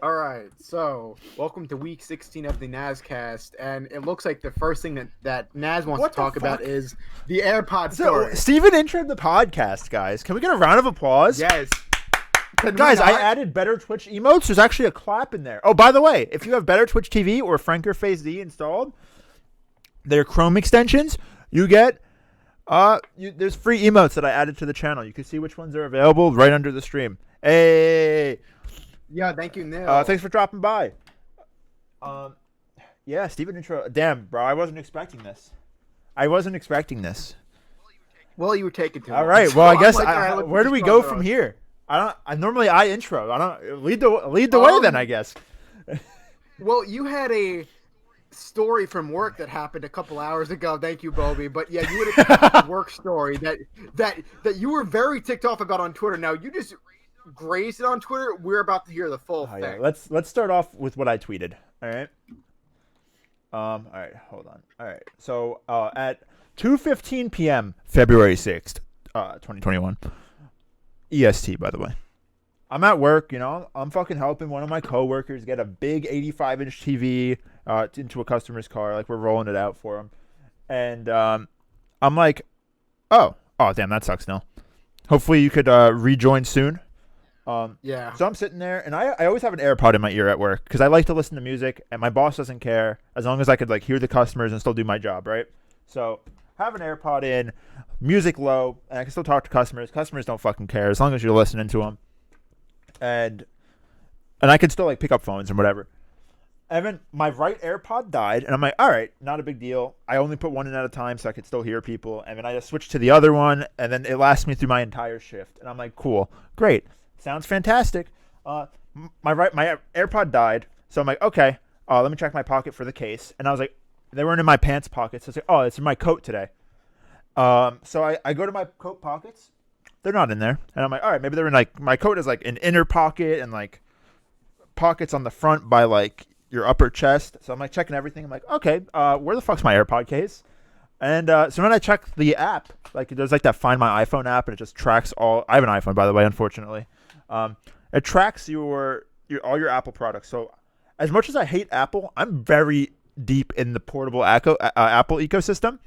All right, so welcome to week 16 of the NazCast, and it looks like the first thing that Naz wants What to the talk about fuck? is the AirPod So, story. Steven introed the podcast, guys. Can we get a round of applause? Yes. Can we Guys, I not? added Better Twitch emotes. There's actually a clap in there. Oh, by the way, if you have Better Twitch TV or FrankerFace D installed, their Chrome extensions, you get there's free emotes that I added to the channel. You can see which ones are available right under the stream. Hey, Yeah, thank you, Neil. thanks for dropping by. Yeah, Steven intro. Damn, bro, I wasn't expecting this. Well, you were taking too long. All right. So Well, I I'm guess like, all right, let's where do we just go on from the road. here? I normally I intro. I don't lead the way then, I guess. Well, you had a story from work that happened a couple hours ago. Thank you, Bobby. But yeah, you had a work story that you were very ticked off about on Twitter. Now you just grazed it on Twitter. We're about to hear the full Oh, thing. yeah. Let's start off with what I tweeted. All right. All right. Hold on. All right. So at 2:15 p.m. February 6th, 2021, EST. By the way, I'm at work. I'm fucking helping one of my coworkers get a big 85-inch TV into a customer's car. Like we're rolling it out for him, and I'm like, oh damn, that sucks. No. Hopefully you could rejoin soon. Yeah. So I'm sitting there, and I always have an AirPod in my ear at work because I like to listen to music, and my boss doesn't care as long as I could like hear the customers and still do my job, right? So have an AirPod in, music low, and I can still talk to customers. Customers don't fucking care as long as you're listening to them, and I can still like pick up phones and whatever. And then my right AirPod died, and I'm like, all right, not a big deal. I only put one in at a time so I could still hear people, and then I just switched to the other one, and then it lasts me through my entire shift, and I'm like, cool, great. Sounds fantastic. My AirPod died, so I'm like, okay. Let me check my pocket for the case, and I was like, they weren't in my pants pockets. So I was like, oh, it's in my coat today. So I go to my coat pockets. They're not in there, and I'm like, all right, maybe they're in like my coat is like an inner pocket and like pockets on the front by like your upper chest. So I'm like checking everything. I'm like, okay, where the fuck's my AirPod case? And so then I check the app. Like there's like that Find My iPhone app, and it just tracks all. I have an iPhone, by the way, unfortunately. It tracks your all your Apple products. So as much as I hate Apple, I'm very deep in the portable Apple ecosystem.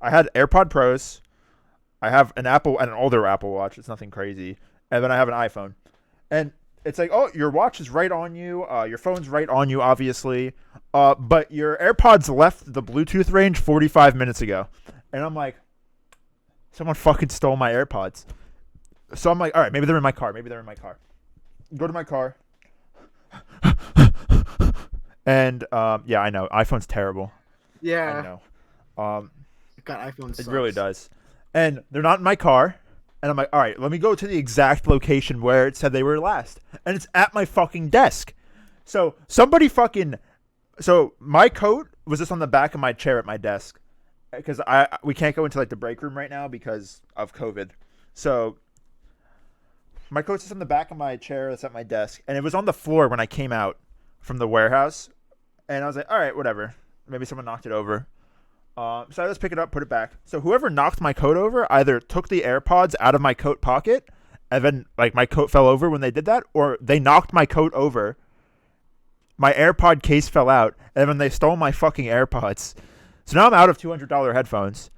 I had AirPod Pros. I have an older Apple Watch. It's nothing crazy. And then I have an iPhone. And it's like, oh, your watch is right on you. Your phone's right on you, obviously. But your AirPods left the Bluetooth range 45 minutes ago. And I'm like, someone fucking stole my AirPods. So I'm like, all right, maybe they're in my car. Go to my car. And yeah, I know. iPhone's terrible. Yeah. I know. God, iPhone sucks. It really does. And they're not in my car. And I'm like, all right, let me go to the exact location where it said they were last. And it's at my fucking desk. So my coat was just on the back of my chair at my desk. Because we can't go into like the break room right now because of COVID. So my coat's just on the back of my chair that's at my desk. And it was on the floor when I came out from the warehouse. And I was like, all right, whatever. Maybe someone knocked it over. So I just pick it up, put it back. So whoever knocked my coat over either took the AirPods out of my coat pocket, and then like my coat fell over when they did that, or they knocked my coat over. My AirPod case fell out, and then they stole my fucking AirPods. So now I'm out of $200 headphones.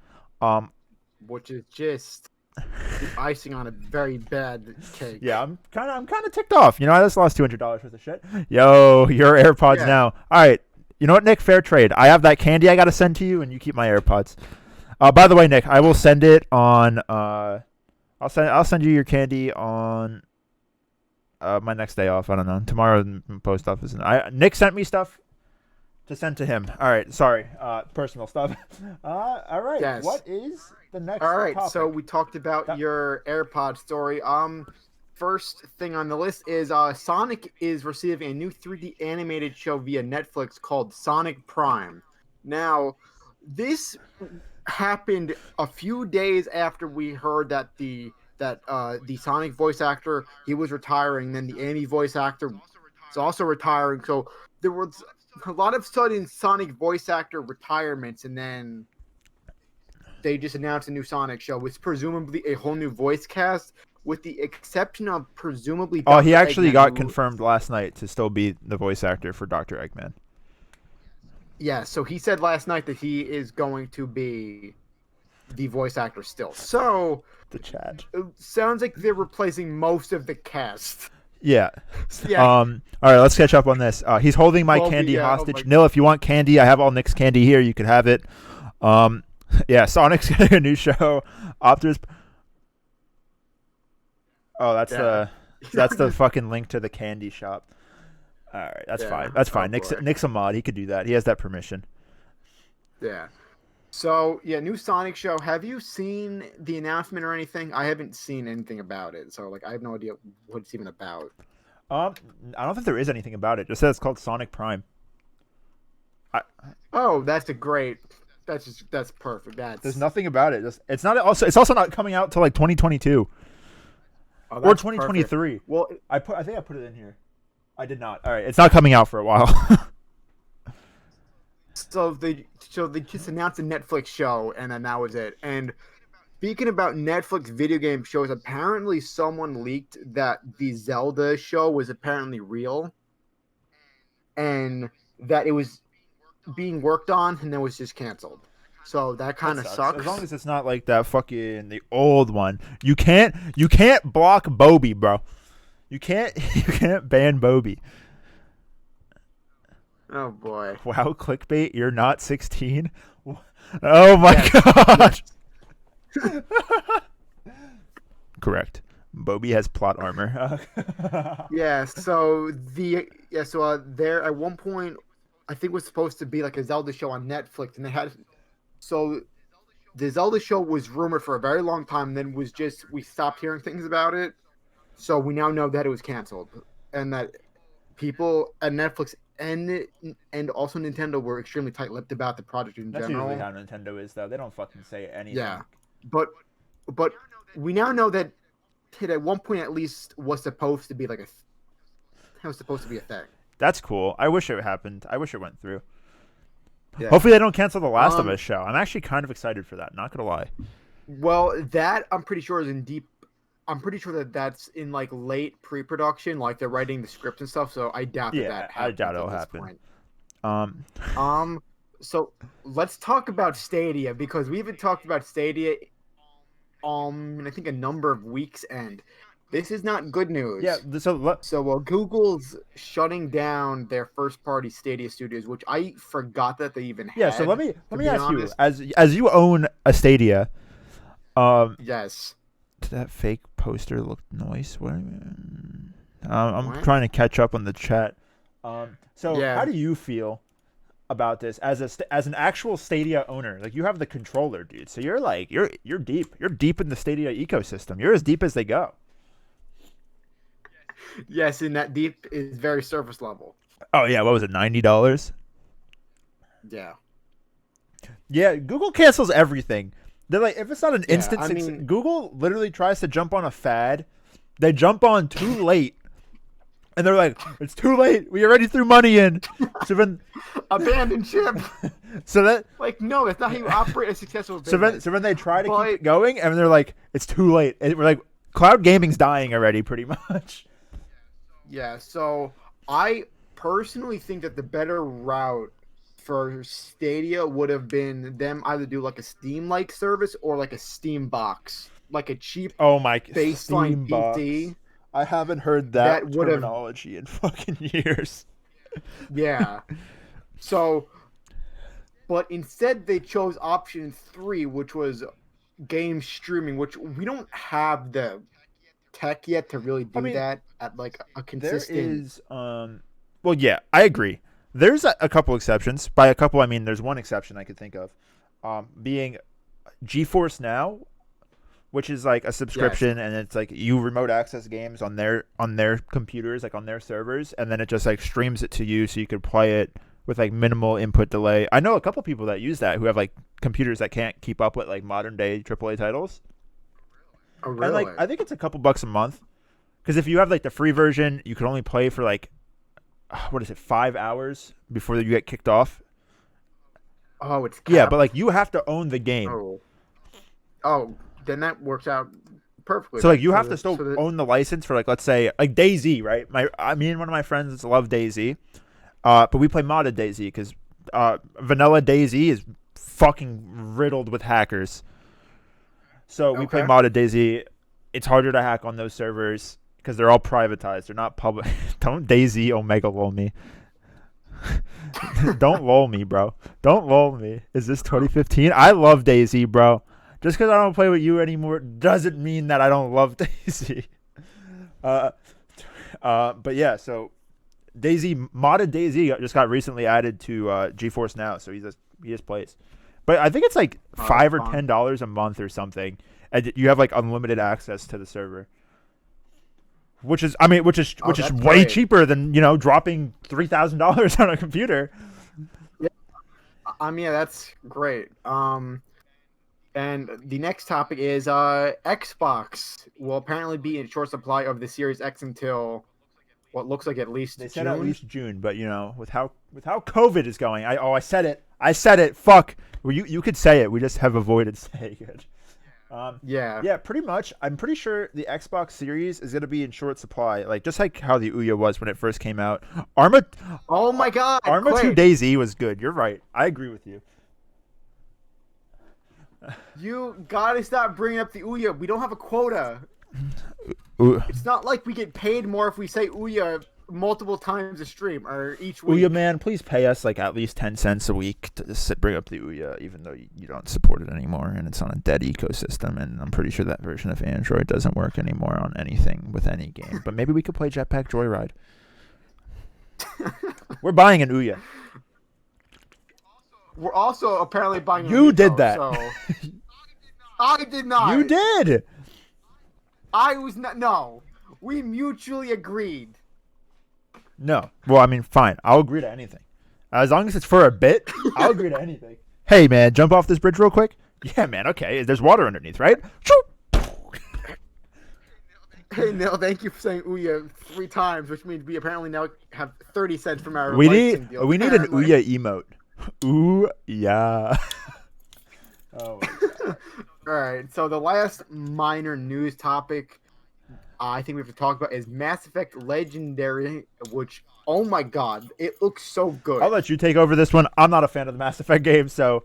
Which is just the icing on a very bad cake. Yeah, I'm kind of ticked off. I just lost $200 worth of shit. Yo, your AirPods now. All right. You know what, Nick? Fair trade. I have that candy I got to send to you, and you keep my AirPods. By the way, Nick, I will send it on. I'll send you your candy on my next day off. I don't know, tomorrow in post office. Nick sent me stuff to send to him. All right, sorry, personal stuff. All right. Yes. What is the next? All right, topic? so we talked about your AirPod story. First thing on the list is Sonic is receiving a new 3D animated show via Netflix called Sonic Prime. Now, this happened a few days after we heard that the Sonic voice actor, he was retiring, then the Amy voice actor is also retiring. So there was a lot of sudden Sonic voice actor retirements, and then they just announced a new Sonic show with presumably a whole new voice cast, with the exception of presumably Oh, he Dr. actually Eggman, got who, confirmed last night to still be the voice actor for Dr. Eggman. yeah, so he said last night that he is going to be the voice actor still. So The chat. it sounds like they're replacing most of the cast. Yeah. Yeah. All right, let's catch up on this. He's holding my Well, candy yeah, oh hostage. my- Nil, if you want candy, I have all Nick's candy here. You could have it. Yeah, Sonic's getting a new show. Optus. Oh, that's the fucking link to the candy shop. All right, that's fine. That's fine. Oh, Nick's a mod. He could do that. He has that permission. Yeah. So yeah, new Sonic show. Have you seen the announcement or anything? I haven't seen anything about it, so like I have no idea what it's even about. I don't think there is anything about it. It just says it's called Sonic Prime. Oh, that's that's perfect. There's nothing about it. It's also not coming out till like 2022 or 2023. Perfect. Well, I think I put it in here. I did not. All right, it's not coming out for a while. so they just announced a Netflix show, and then that was it. And speaking about Netflix video game shows, apparently someone leaked that the Zelda show was apparently real, and that it was being worked on, and then was just canceled. So that kind of sucks. As long as it's not like that fucking the old one. You can't block Bobby, bro. You can't ban Bobby. Oh boy. Wow, clickbait, you're not 16? Oh my god. Yes. Correct. Bobby has plot armor. Yeah, so there at one point I think it was supposed to be like a Zelda show on Netflix, and they had so the Zelda show was rumored for a very long time, and then we stopped hearing things about it. So we now know that it was canceled, and that people at Netflix and also Nintendo were extremely tight-lipped about the project in general. That's usually how Nintendo is, though. They don't fucking say anything. Yeah, but we now know that it at one point at least was supposed to be like a thing. That's cool. I wish it happened. I wish it went through. Yeah. Hopefully they don't cancel the Last of Us show. I'm actually kind of excited for that. Not gonna lie. Well, that I'm pretty sure is in deep. I'm pretty sure that that's in like late pre-production, like they're writing the script and stuff. So I doubt that. I doubt it'll happen. So let's talk about Stadia, because we haven't talked about Stadia. I think a number of weeks, and this is not good news. Yeah. So Google's shutting down their first-party Stadia studios, which I forgot that they even had. Yeah. So let me ask you, as you own a Stadia. Yes. Did that fake poster look nice? I'm trying to catch up on the chat. How do you feel about this as an actual Stadia owner? Like, you have the controller, dude. So you're like you're deep. You're deep in the Stadia ecosystem. You're as deep as they go. Yes, and that deep is very surface level. Oh yeah, what was it? $90? Yeah. Yeah, Google cancels everything. They're like, if it's not an instant success, Google literally tries to jump on a fad. They jump on too late. And they're like, it's too late. We already threw money in. So then, abandon ship. So that, like, no, that's not how you operate a successful business. So when they try to keep it going, and they're like, it's too late. And we're like, cloud gaming's dying already, pretty much. Yeah. So I personally think that the better route for Stadia would have been them either do like a Steam-like service or like a Steam box, like a cheap baseline PC. I haven't heard that terminology in fucking years. Yeah. So, but instead they chose option 3, which was game streaming, which we don't have the tech yet to really do that at like a consistent. There is, well, yeah, I agree. There's a couple exceptions. By a couple, I mean there's one exception I could think of, being GeForce Now, which is like a subscription, and it's like you remote access games on their computers, like on their servers, and then it just like streams it to you, so you could play it with like minimal input delay. I know a couple people that use that who have like computers that can't keep up with like modern day AAA titles. Oh, really? And like I think it's a couple bucks a month, because if you have like the free version, you can only play for like 5 hours before you get kicked off. Oh, it's capped. Yeah, but like you have to own the game. Oh, then that works out perfectly. So like you So have to still own the license for like let's say like DayZ, right? Me and one of my friends love DayZ, but we play modded DayZ because vanilla DayZ is fucking riddled with hackers. So we play modded DayZ. It's harder to hack on those servers because they're all privatized. They're not public. Don't DayZ Omega lol me. Don't lol me, bro. Don't lol me. Is this 2015? I love DayZ, bro. Just because I don't play with you anymore doesn't mean that I don't love DayZ. But yeah, so DayZ, modded DayZ just got recently added to GeForce Now, so he just plays. But I think it's like $5 or $10 a month or something, and you have like unlimited access to the server. Which is way cheaper than dropping $3,000 on a computer. Yeah, yeah, that's great. And the next topic is Xbox will apparently be in short supply of the Series X until what looks like at least they June. said at least June, but with how COVID is going, I said it. Fuck, well, you could say it. We just have avoided saying it. Yeah, pretty much. I'm pretty sure the Xbox Series is going to be in short supply, like just like how the Ouya was when it first came out. Oh my God! Arma 2 DayZ was good. You're right. I agree with you. You gotta stop bringing up the Ouya. We don't have a quota. It's not like we get paid more if we say Ouya multiple times a stream or each week. Ouya man, please pay us like at least 10 cents a week to bring up the Ouya, even though you don't support it anymore and it's on a dead ecosystem. And I'm pretty sure that version of Android doesn't work anymore on anything with any game. But maybe we could play Jetpack Joyride. We're buying an Ouya. We're also apparently buying. You did that. So. I did not. You did. I was not. No, we mutually agreed. No. Well, I mean, fine. I'll agree to anything. As long as it's for a bit, I'll agree to anything. Hey, man, jump off this bridge real quick. Yeah, man. Okay. There's water underneath, right? Hey, Neil, thank you for saying Ouya 3 times, which means we apparently now have 30 cents from our We need deal, an Ouya emote. Ooh, yeah. Oh, my God. All right, so the last minor news topic I think we have to talk about is Mass Effect Legendary, which, oh my God, it looks so good. I'll let you take over this one. I'm not a fan of the Mass Effect game, so...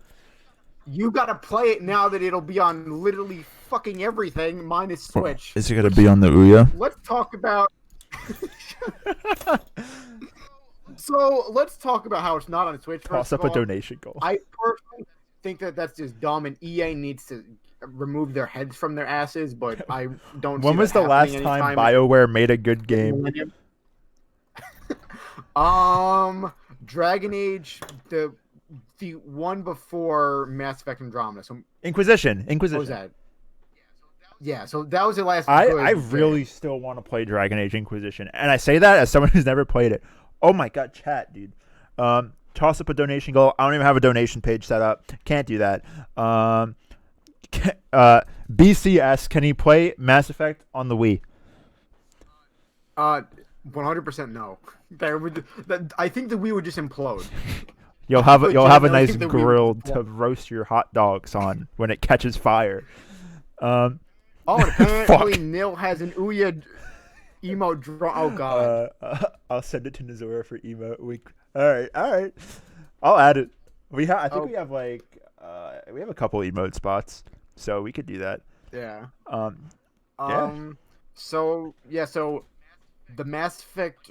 You gotta play it now that it'll be on literally fucking everything, minus Switch. Is it gonna be on the Ouya? Let's talk about... So, let's talk about how it's not on Switch. Toss up a donation goal. I personally think that that's just dumb, and EA needs to remove their heads from their asses, but I don't see When was the last time BioWare made a good game? Dragon Age, the one before Mass Effect Andromeda. So Inquisition. What was that? Yeah, so that was the last. I really still want to play Dragon Age Inquisition, and I say that as someone who's never played it. Oh my God, chat, dude. Toss up a donation goal. I don't even have a donation page set up. Can't do that. BCS, can he play Mass Effect on the Wii? 100% no. I think the Wii would just implode. You'll have a nice grill to roast your hot dogs on when it catches fire. And apparently Nil has an Ouya emote draw. Oh God. I'll send it to Nazora for emote. All right. I'll add it. I think we have we have a couple emote spots, so we could do that. Yeah. Yeah. So the Mass Effect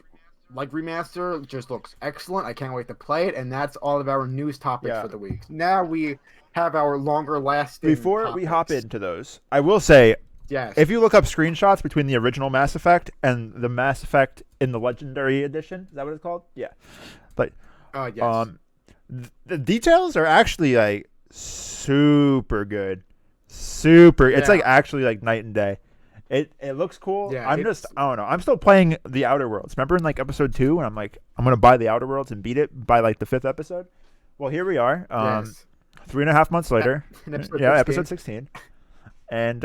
remaster just looks excellent. I can't wait to play it, and that's all of our news topics for the week. Now we have our longer lasting. Before topics. we hop into those, I will say, yes, if you look up screenshots between the original Mass Effect and the Mass Effect in the Legendary Edition, is that what it's called? Yeah. But yes. The details are actually super good. Super. Yeah. It's actually night and day. It looks cool. Yeah, I don't know. I'm still playing the Outer Worlds. Remember in episode 2 when I'm I'm gonna buy the Outer Worlds and beat it by the 5th episode? Well, here we are. Yes. 3.5 months later. Episode 16. And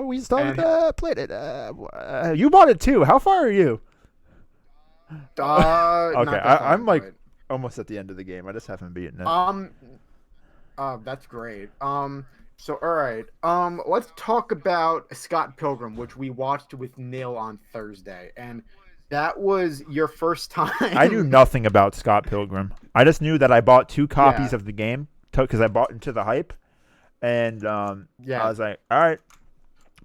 we still haven't played it. You bought it too. How far are you? Okay, I'm almost at the end of the game. I just haven't beaten it. That's great. So, all right. Let's talk about Scott Pilgrim, which we watched with Neil on Thursday, and that was your first I knew time. nothing about Scott Pilgrim. I just knew that I bought 2 copies Yeah, of the game because I bought into the hype, and I yeah, was like, all right,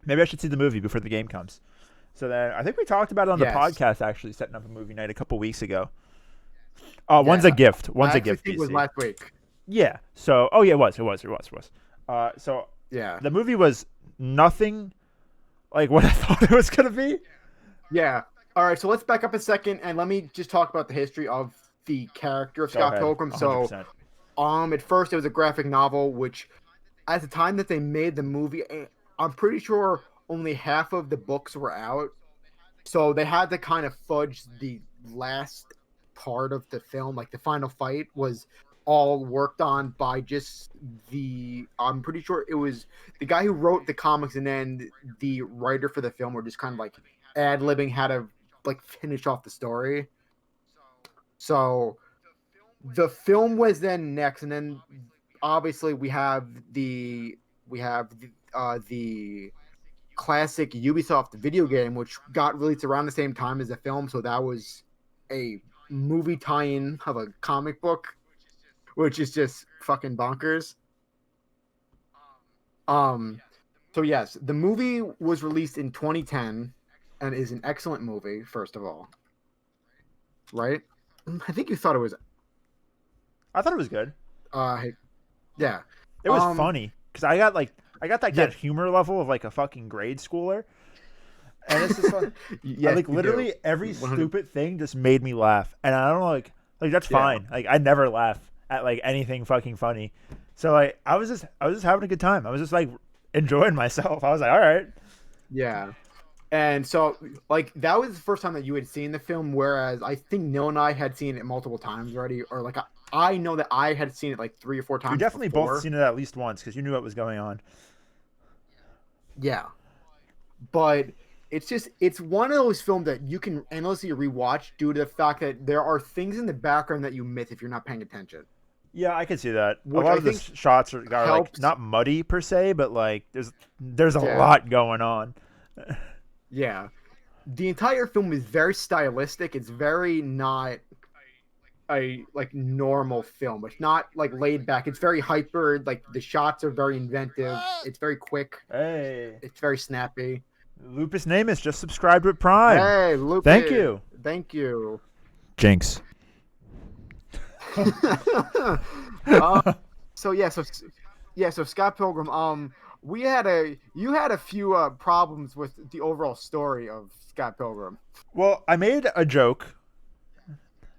maybe I should see the movie before the game comes. So then I think we talked about it on the yes, podcast, actually setting up a movie night a couple weeks ago. One's a yeah. gift. One's I a actually gift, think it was DC. last week. Yeah. So, oh yeah, it was. So Yeah, the movie was nothing like what I thought it was gonna be. yeah. All right. So let's back up a second and let me just talk about the history of the character of Go Scott ahead, Pilgrim. So, 100%. at first it was a graphic novel, which at the time that they made the movie, I'm pretty sure only half of the books were out. So they had to kind of fudge the last part of the film. Like the final fight was all worked on by just I'm pretty sure it was the guy who wrote the comics, and then the writer for the film were just kind of like ad-libbing how to like finish off the story. So the film was then next, and then obviously we have the classic Ubisoft video game, which got released around the same time as the film. So that was a movie tie-in of a comic book, which is just fucking bonkers. Um, so yes, the movie was released in 2010 and is an excellent movie. First of all, right? I think you thought it was. I thought it was good. Uh, yeah. It was funny because I got like Yeah. that humor level of like a fucking grade schooler, and it's just like Yes, like you do. literally every 100. stupid thing just made me laugh, and I don't know, like that's Yeah. fine. Like I never laugh at like anything fucking funny, so like I was just having a good time. I was just like enjoying myself. I was like, all right, Yeah. And so, like, that was the first time that you had seen the film, whereas I think Neil and I had seen it multiple times already, or like I know that I had seen it like 3 or 4 we times definitely before. both seen it at least once because you knew what was going on. Yeah, but it's one of those films that you can endlessly rewatch due to the fact that there are things in the background that you miss if you're not paying attention, Yeah, I could see that. A which lot I of the think shots are like helps. not muddy per se, but like there's a Yeah, lot going on. yeah. The entire film is very stylistic. It's very not a like normal film. It's not like laid back. It's very hyper. Like the shots are very inventive. It's very quick. Hey, It's very snappy. Lupus Namus just subscribed with Prime. Hey, Lupe. Thank you. Thank you. Jinx. So yeah, so Scott Pilgrim. You had a few problems with the overall story of Scott Pilgrim. Well, I made a joke.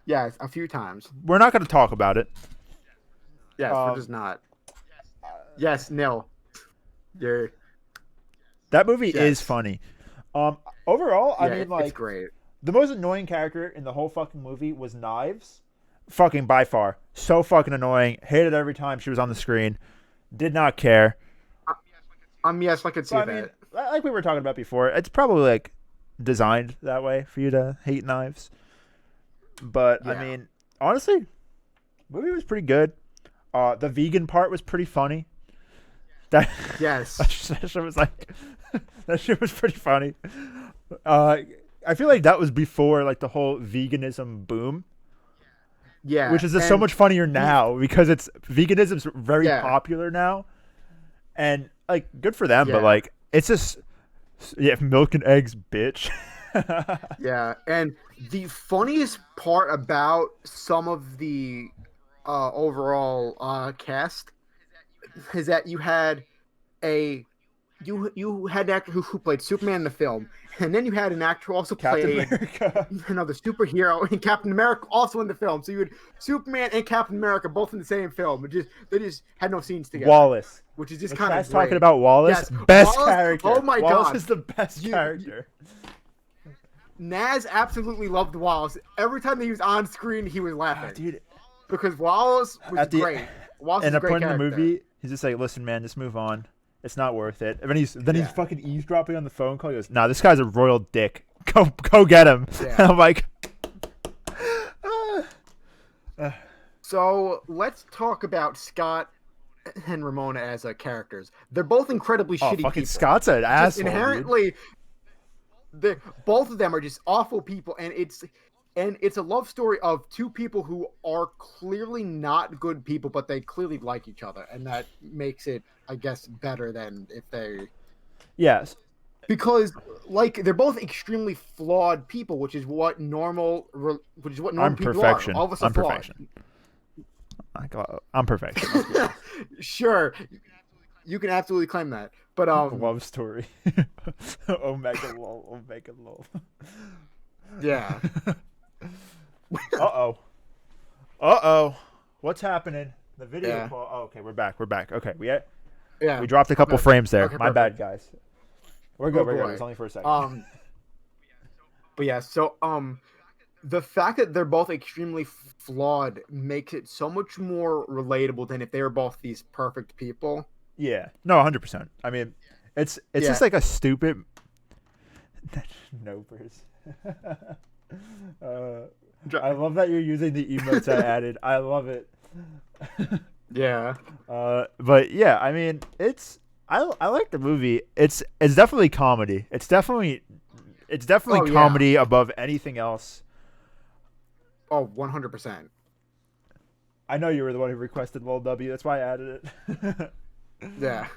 Yes, a few times. We're not going to talk about it. Yes, we're just not. Yes, Nil. You're. That movie Yes. is funny. Overall, I Yeah, mean, like it's great. the most annoying character in the whole fucking movie was Knives. Fucking by far, so fucking annoying. Hated every time she was on the screen. Did not care. Yes, I could see So I that. mean, like we were talking about before, it's probably like designed that way for you to hate Knives. But I Yeah. mean, honestly, movie was pretty good. The vegan part was pretty funny. That Yes. that shit was like that shit was pretty funny. I feel like that was before like the whole veganism boom, Yeah. which is just so and much funnier now because it's veganism's very Yeah. popular now, and like good for them. But Yeah. like it's just milk and eggs, bitch. Yeah, and the funniest part about some of the overall cast is that you had an actor who played Superman in the film, and then you had an actor who also Captain played America. another superhero, and Captain America also in the film. So you had Superman and Captain America both in the same film. They just had no scenes together, Wallace. which is just The kind of guy's talking about Wallace. Yes, Best Wallace- character. oh my Wallace God. is the best You- character. Naz absolutely loved Wallace. Every time he was on screen, he was laughing Dude, because Wallace was at the great. Wallace and is a at great point in the character. movie, he's just like, "Listen, man, just move on. It's not worth it." And then he's Yeah. fucking eavesdropping on the phone call. He goes, "Nah, this guy's a royal dick. Go get him." Yeah. And I'm like, So let's talk about Scott and Ramona as characters. They're both incredibly Oh, shitty fucking people. Scott's an Just asshole, inherently, both of them are just awful people, and it's a love story of two people who are clearly not good people, but they clearly like each other, and that makes it, I guess, better than if they. Yes. Because like they're both extremely flawed people, which is what normal I'm people perfection. are. All of us are I'm flawed. perfection. I'm perfection. Let's be honest. Sure, you can absolutely claim that, but Love story. Omega lol. Omega lol. yeah. Uh-oh. What's happening? The video Yeah. call. Oh, okay, we're back. Okay, Yeah. we dropped a couple frames there. Okay, My perfect. bad, guys. We're good. Oh, We're good. boy. It was only for a second. But yeah, so the fact that they're both extremely flawed makes it so much more relatable than if they were both these perfect people. Yeah. No, 100%. I mean, it's just like a stupid. Nopers. I love that you're using the emotes I added. I love it. Yeah. But yeah, I mean, I like the movie. It's definitely comedy. It's definitely comedy above anything else. Oh, 100%. I know you were the one who requested Lil W. That's why I added it. Yeah.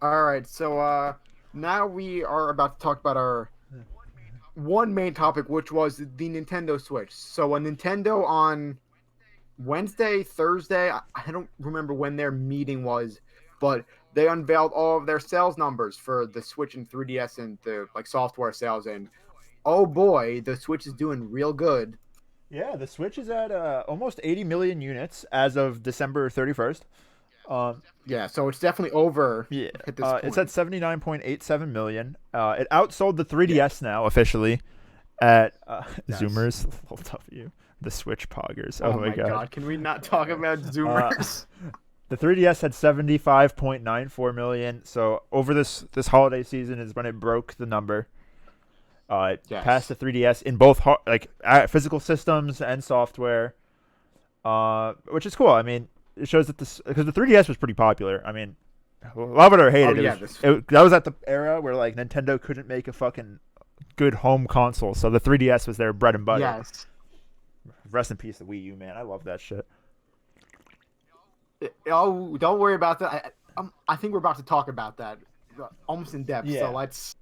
All right. So now we are about to talk about our one main topic, which was the Nintendo Switch. So a Nintendo on Wednesday, Thursday, I don't remember when their meeting was, but they unveiled all of their sales numbers for the Switch and 3DS and the software sales, and oh boy, the Switch is doing real good. Yeah, the Switch is at almost 80 million units as of December 31st. Yeah, so it's definitely over. Yeah, at this point. it's at 79.87 million. It outsold the 3DS now officially at Yes. Zoomers. Lil W. The Switch poggers. Oh my god, can we not talk about Zoomers? The 3DS had 75.94 million. So over this holiday season is when it broke the number. It passed the 3DS in both physical systems and software, which is cool. I mean, it shows that because the 3DS was pretty popular. I mean, love it or hate it. That was at the era where Nintendo couldn't make a fucking good home console, so the 3DS was their bread and butter. Yes. Rest in peace, the Wii U, man. I love that shit. Oh, don't worry about that. I think we're about to talk about that almost in depth. Yeah. So let's.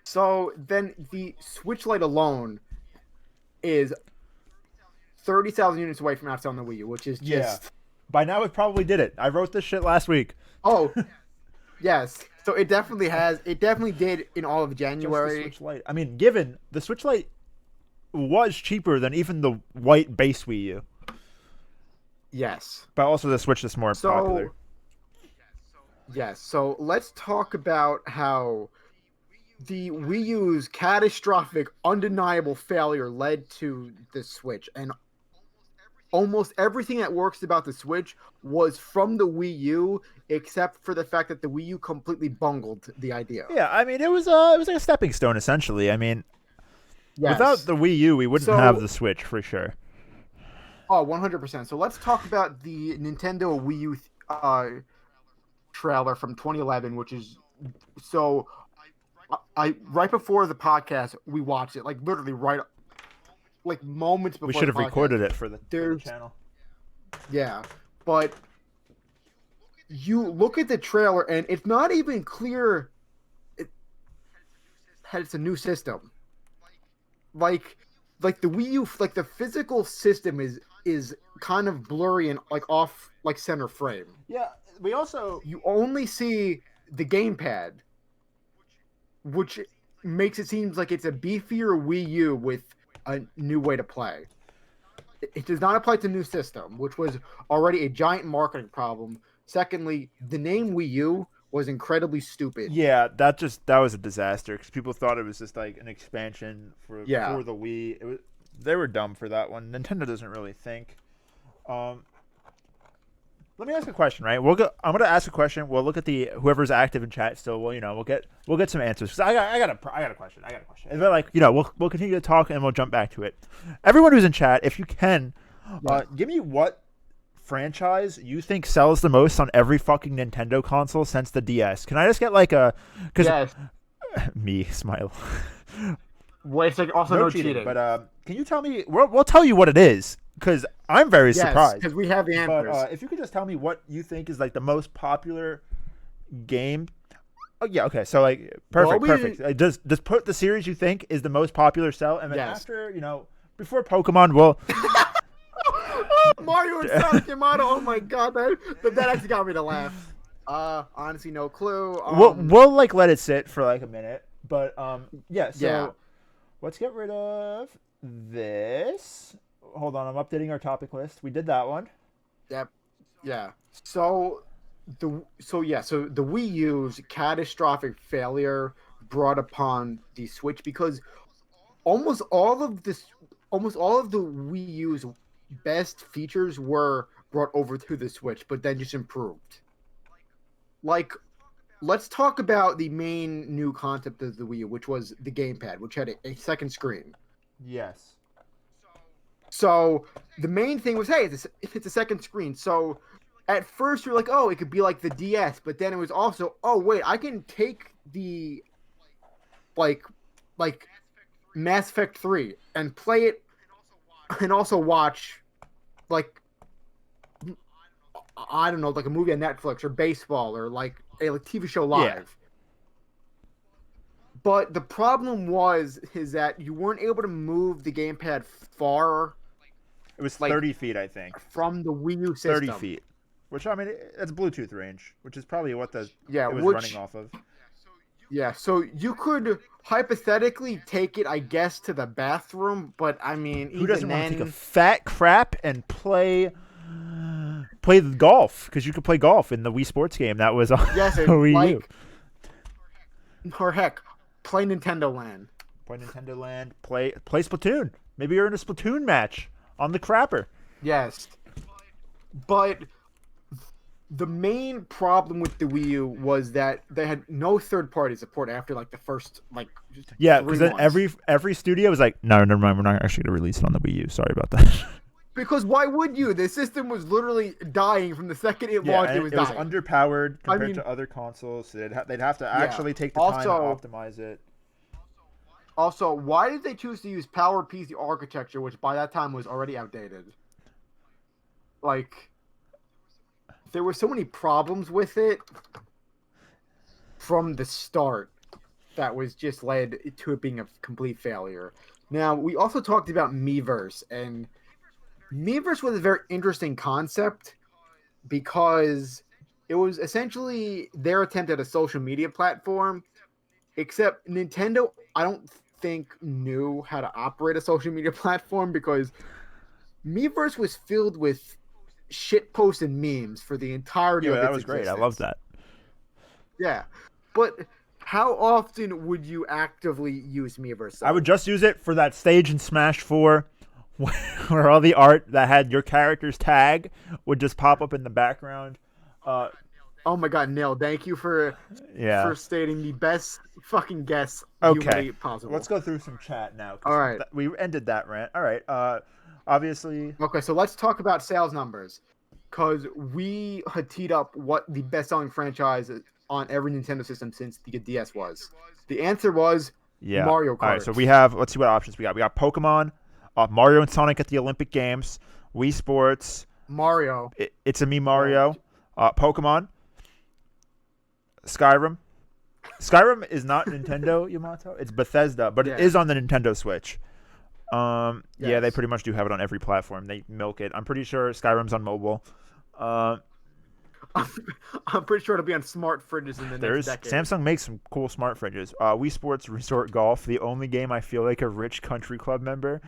So then the Switch Lite alone is 30,000 units away from outselling the Wii U, which is just. Yeah. By now it probably did it. I wrote this shit last week. Oh, yes. So it definitely has. It definitely did in all of Just January. the Switch Lite. I mean, given the Switch Lite was cheaper than even the white base Wii U. Yes. But also the Switch is more popular. Yes. So let's talk about how the Wii U's catastrophic, undeniable failure led to the Switch, and almost everything that works about the Switch was from the Wii U, except for the fact that the Wii U completely bungled the idea. Yeah, I mean, it was like a stepping stone, essentially. I mean, without the Wii U, we wouldn't have the Switch for sure. Oh, 100%. So let's talk about the Nintendo Wii U trailer from 2011, which is so. I right before the podcast, we watched it, literally moments before. We should have recorded it for the channel. Yeah, but you look at the trailer, and it's not even clear it's a new system. Like the Wii U, the physical system is kind of blurry and off center frame. Yeah, you only see the gamepad, which makes it seem like it's a beefier Wii U with a new way to play. It does not apply to the new system, which was already a giant marketing problem. Secondly, the name Wii U was incredibly stupid. Yeah, that was a disaster because people thought it was just an expansion for the Wii. They were dumb for that one. Nintendo doesn't really think. Let me ask a question, right? I'm going to ask a question. We'll look at whoever's active in chat still. We'll get some answers. 'Cause I got a question. And then we'll continue to talk and we'll jump back to it. Everyone who's in chat, if you can, give me what franchise you think sells the most on every fucking Nintendo console since the DS? Can I just get like a? Because Yes. me smile. Wait, it's like also no cheating. But can you tell me? We'll tell you what it is because I'm very surprised. Because we have the answers. But if you could just tell me what you think is like the most popular game. Oh yeah, okay. So like perfect. Like, just put the series you think is the most popular sell, and then after before Pokemon, we'll. Mario and Sonic and Mario. Oh my god, that actually got me to laugh. Honestly, no clue. We'll like let it sit for like a minute, but yeah. So let's get rid of this. Hold on, I'm updating our topic list. We did that one. Yep. Yeah. So the Wii U's catastrophic failure brought upon the Switch because almost all of the Wii U's best features were brought over to the Switch, but then just improved. Like, let's talk about the main new concept of the Wii U, which was the gamepad, which had a second screen. Yes. So the main thing was, hey, it's a second screen. So at first you're like, oh, it could be like the DS, but then it was also, oh wait, I can take the like Mass Effect 3 and play it and also watch like I don't know, like a movie on Netflix or baseball or like a TV show live. Yeah. But the problem is that you weren't able to move the gamepad far. It was 30 feet, I think, from the Wii U system. 30 feet, which I mean, it's Bluetooth range, which is probably what it was running off of. Yeah, so you could hypothetically take it, I guess, to the bathroom, but I mean, who doesn't want to take a fat crap and play golf? Because you could play golf in the Wii Sports game that was on Wii U. Or heck, play Nintendo Land. Play Nintendo Land. Play Splatoon. Maybe you're in a Splatoon match on the crapper. Yes, but the main problem with the Wii U was that they had no third-party support after like the first because then every studio was like, no, never mind, we're not actually going to release it on the Wii U. Sorry about that. Because why would you? The system was literally dying from the second it launched. It was underpowered compared to other consoles. So they'd have to actually take the time to optimize it. Also, why did they choose to use PowerPC architecture, which by that time was already outdated? Like, there were so many problems with it from the start that was just led to it being a complete failure. Now, we also talked about Miiverse, and Miiverse was a very interesting concept because it was essentially their attempt at a social media platform, except Nintendo, I don't think, knew how to operate a social media platform because Miiverse was filled with shit posts and memes for the entirety of its existence. Great. I love that. Yeah, but how often would you actively use Miiverse? I would just use it for that stage in Smash 4 where all the art that had your character's tag would just pop up in the background. Oh my god, Neil, thank you for stating the best fucking guess humanly possible. Let's go through some chat now. All right. We ended that rant. All right. Obviously. Okay, so let's talk about sales numbers. Because we had teed up what the best-selling franchise on every Nintendo system since the DS was. The answer was Mario Kart. All right, so let's see what options we got. We got Pokemon, Mario and Sonic at the Olympic Games, Wii Sports, Mario. It's a Me Mario, Pokemon, Skyrim. Skyrim is not Nintendo, Yamato. It's Bethesda, but it is on the Nintendo Switch. Yeah, they pretty much do have it on every platform. They milk it. I'm pretty sure Skyrim's on mobile. I'm pretty sure it'll be on smart fridges in the next decade. Samsung makes some cool smart fridges. Wii Sports Resort Golf, the only game I feel like a rich country club member.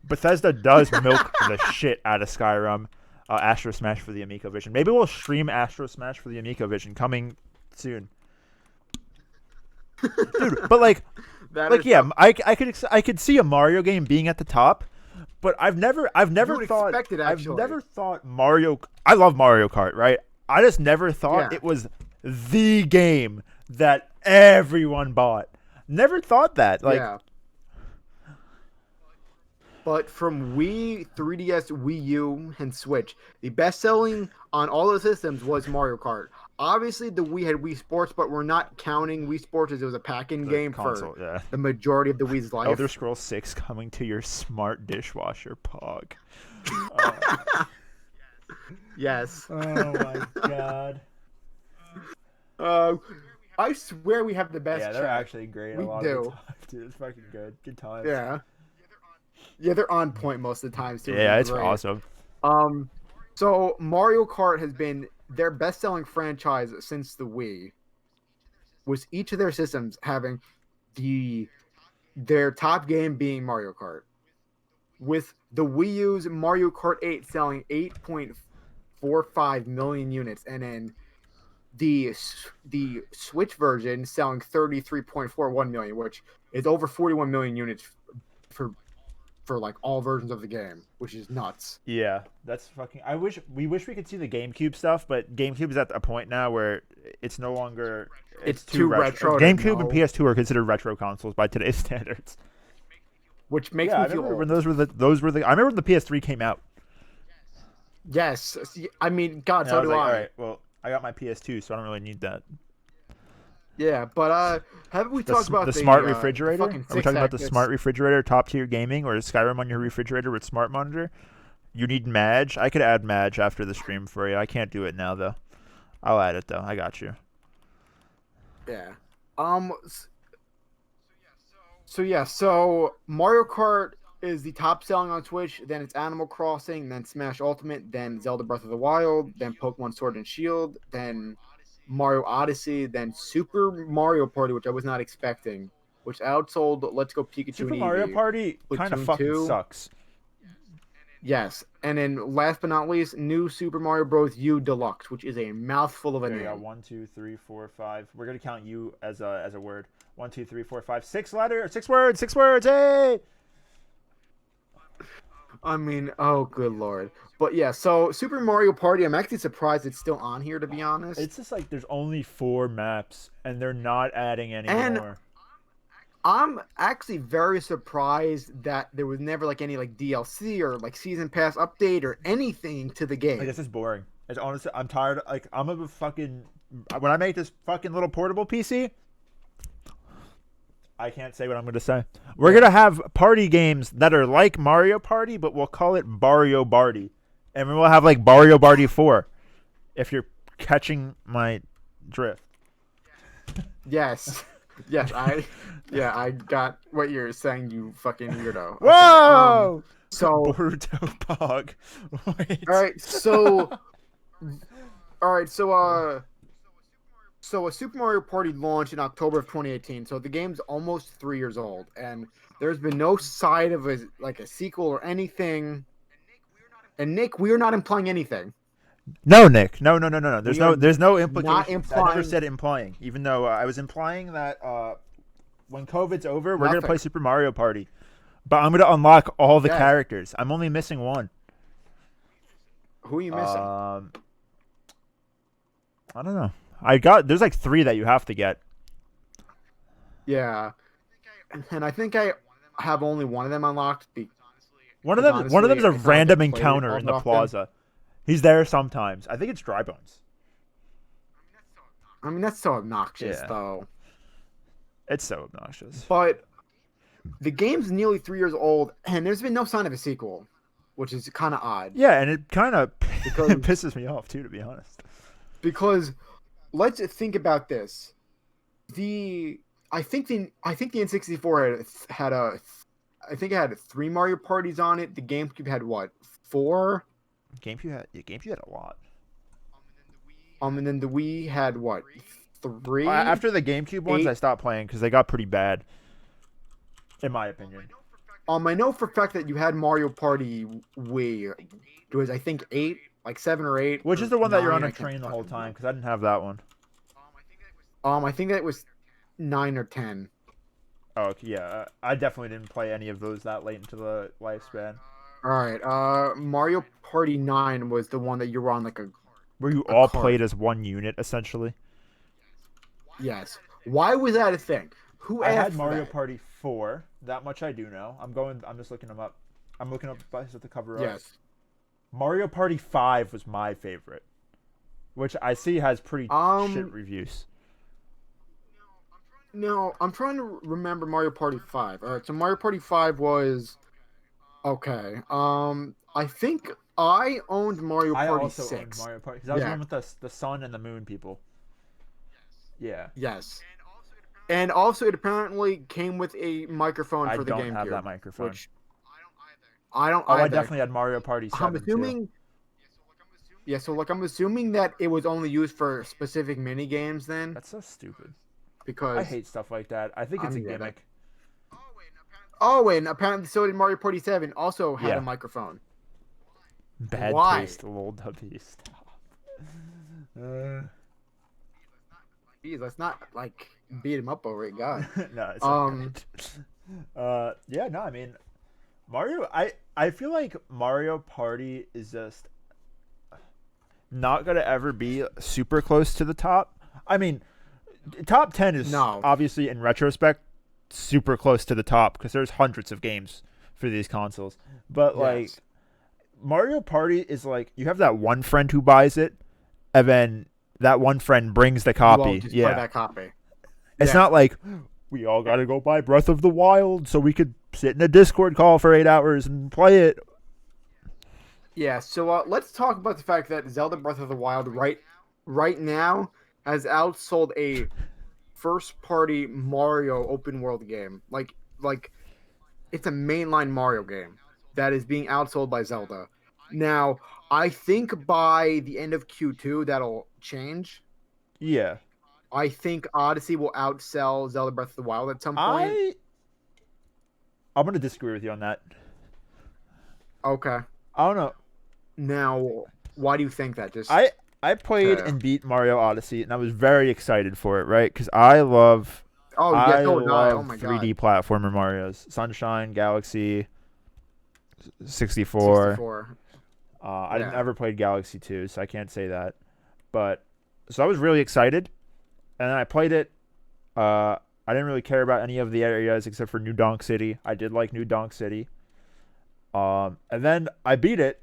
Bethesda does milk the shit out of Skyrim. Astro Smash for the Amico Vision. Maybe we'll stream Astro Smash for the Amico Vision coming soon. Dude, but I could see a Mario game being at the top, but I've never thought Mario. I love Mario Kart, right? I just never thought it was the game that everyone bought. Never thought that. But from Wii, 3DS, Wii U, and Switch, the best-selling on all the systems was Mario Kart. Obviously, the Wii had Wii Sports, but we're not counting Wii Sports as it was a pack-in The game console, for yeah. the majority of the Wii's life. Elder Scrolls 6 coming to your smart dishwasher, Pog. Yes. Oh my god. Uh, I swear we have the best. Yeah, they're chat. actually great We a lot do. of the time, dude. It's fucking good. Good times. Yeah. Yeah, they're on point most of the time too. Yeah, it's great. awesome. So Mario Kart has been their best-selling franchise since the Wii, with each of their systems having their top game being Mario Kart. With the Wii U's Mario Kart 8 selling 8.45 million units, and then the Switch version selling 33.41 million, which is over 41 million units for like all versions of the game, which is nuts. Yeah, that's fucking. We wish we could see the GameCube stuff, but GameCube is at a point now where it's no longer. It's too retro. GameCube and PS2 are considered retro consoles by today's standards. Which makes I me feel remember when old. those were the. I remember when the PS3 came out. Yes, I mean, God, And so I was do like, I. all right, well, I got my PS2, so I don't really need that. Yeah, but haven't we talked about the smart the refrigerator? fucking Are we talking about the six-axis? smart refrigerator, top tier gaming, or Skyrim on your refrigerator with smart monitor? You need Madge. I could add Madge after the stream for you. I can't do it now though. I'll add it though. I got you. Yeah. So Mario Kart is the top selling on Switch. Then it's Animal Crossing. Then Smash Ultimate. Then Zelda Breath of the Wild. Then Pokemon Sword and Shield. Then Mario Odyssey. Then Super Mario Party, which I was not expecting, which outsold Let's Go Pikachu Super and Mario Eevee. Party kind of Splatoon fucking 2. sucks. Yes, and then last but not least, New Super Mario Bros. U Deluxe, which is a mouthful of a There you name. go. 1, 2, 3, 4, 5. We're gonna count you as a word. 1, 2, 3, 4, 5, 6 letters. 6 words. 6 words. Hey. I mean, oh good lord. But yeah, so Super Mario Party, I'm actually surprised it's still on here, to be honest. It's just like there's only 4 maps, and they're not adding any And more. I'm actually very surprised that there was never like any like DLC or like season pass update or anything to the game. Like, this is boring. It's honestly, I'm tired. Like, I'm a fucking. When I make this fucking little portable PC, I can't say what I'm going to say. We're going to have party games that are like Mario Party, but we'll call it Barrio Barty. And we'll have like Barrio Barty 4, if you're catching my drift. Yes. Yes, I got what you're saying, you fucking weirdo. Okay, Whoa! so Boruto Pog. Wait. all right, so a Super Mario Party launched in October of 2018. So the game's almost 3 years old, and there's been no sign of a sequel or anything. And Nick, we are not implying anything. No, Nick. No. There's no implication. Not implying. I never said implying, even though I was implying that when COVID's over, we're gonna play Super Mario Party. But I'm gonna unlock all the characters. I'm only missing one. Who are you missing? I don't know. There's like 3 that you have to get. Yeah, and I think I have only one of them unlocked. One of them is a random encounter in the plaza. He's there sometimes. I think it's Dry Bones. I mean, that's so obnoxious, though. It's so obnoxious. But the game's nearly 3 years old, and there's been no sign of a sequel, which is kind of odd. Yeah, and it kind of pisses me off too, to be honest. Because let's think about this. I think the N64 it had 3 Mario parties on it. The GameCube had what, 4? GameCube had a lot. And then the Wii had what, 3? After the GameCube ones, I stopped playing because they got pretty bad, in my opinion. I know for a fact that you had Mario Party Wii. It was, I think, 8, like 7 or 8. Which is the one that you're on a train the whole time? Because I didn't have that one. I think that was 9 or 10. Oh, okay, yeah. I definitely didn't play any of those that late into the lifespan. All right. Mario Party 9 was the one that you were on like a. Where you all played as one unit, essentially. Yes. Why was that a thing? Who asked I had for Mario that? Party 4. That much I do know. I'm just looking them up. I'm looking up the cover art. Yes. Mario Party 5 was my favorite, which I see has pretty shit reviews. No, I'm trying to remember Mario Party 5. All right, so Mario Party 5 was okay. I think I owned Mario I Party also 6. owned Mario Party because that was the one with the sun and the moon people. Yeah. Yes. And also, it apparently came with a microphone for the GameCube. I don't have that microphone. Which I don't. Oh, either. I definitely had Mario Party 7 I'm assuming. too. Yeah, so I'm assuming that it was only used for specific mini games then. That's so stupid. Because I hate stuff like that. I think it's a gimmick. Oh, and apparently so did Mario Party 7. Also had a microphone. Bad Why? taste, lol W. Stop. Jeez, let's not like beat him up over it, God. No, it's yeah, no, I mean, Mario. I feel like Mario Party is just not gonna ever be super close to the top. I mean, top 10 is obviously in retrospect super close to the top because there's hundreds of games for these consoles. But like Mario Party is like you have that one friend who buys it, and then that one friend brings the copy. Just buy that copy. It's not like we all got to go buy Breath of the Wild so we could sit in a Discord call for 8 hours and play it. Yeah, so let's talk about the fact that Zelda Breath of the Wild right now has outsold a first-party Mario open-world game. Like it's a mainline Mario game that is being outsold by Zelda. Now, I think by the end of Q2 that'll change. Yeah. I think Odyssey will outsell Zelda Breath of the Wild at some point. I'm going to disagree with you on that. Okay. I don't know. Now, why do you think that? I played and beat Mario Odyssey, and I was very excited for it, right? Because I love 3D platformer Marios. Sunshine, Galaxy, 64. I didn't ever played Galaxy 2, so I can't say that. But so I was really excited, and then I played it. I didn't really care about any of the areas except for New Donk City. I did like New Donk City. And then I beat it,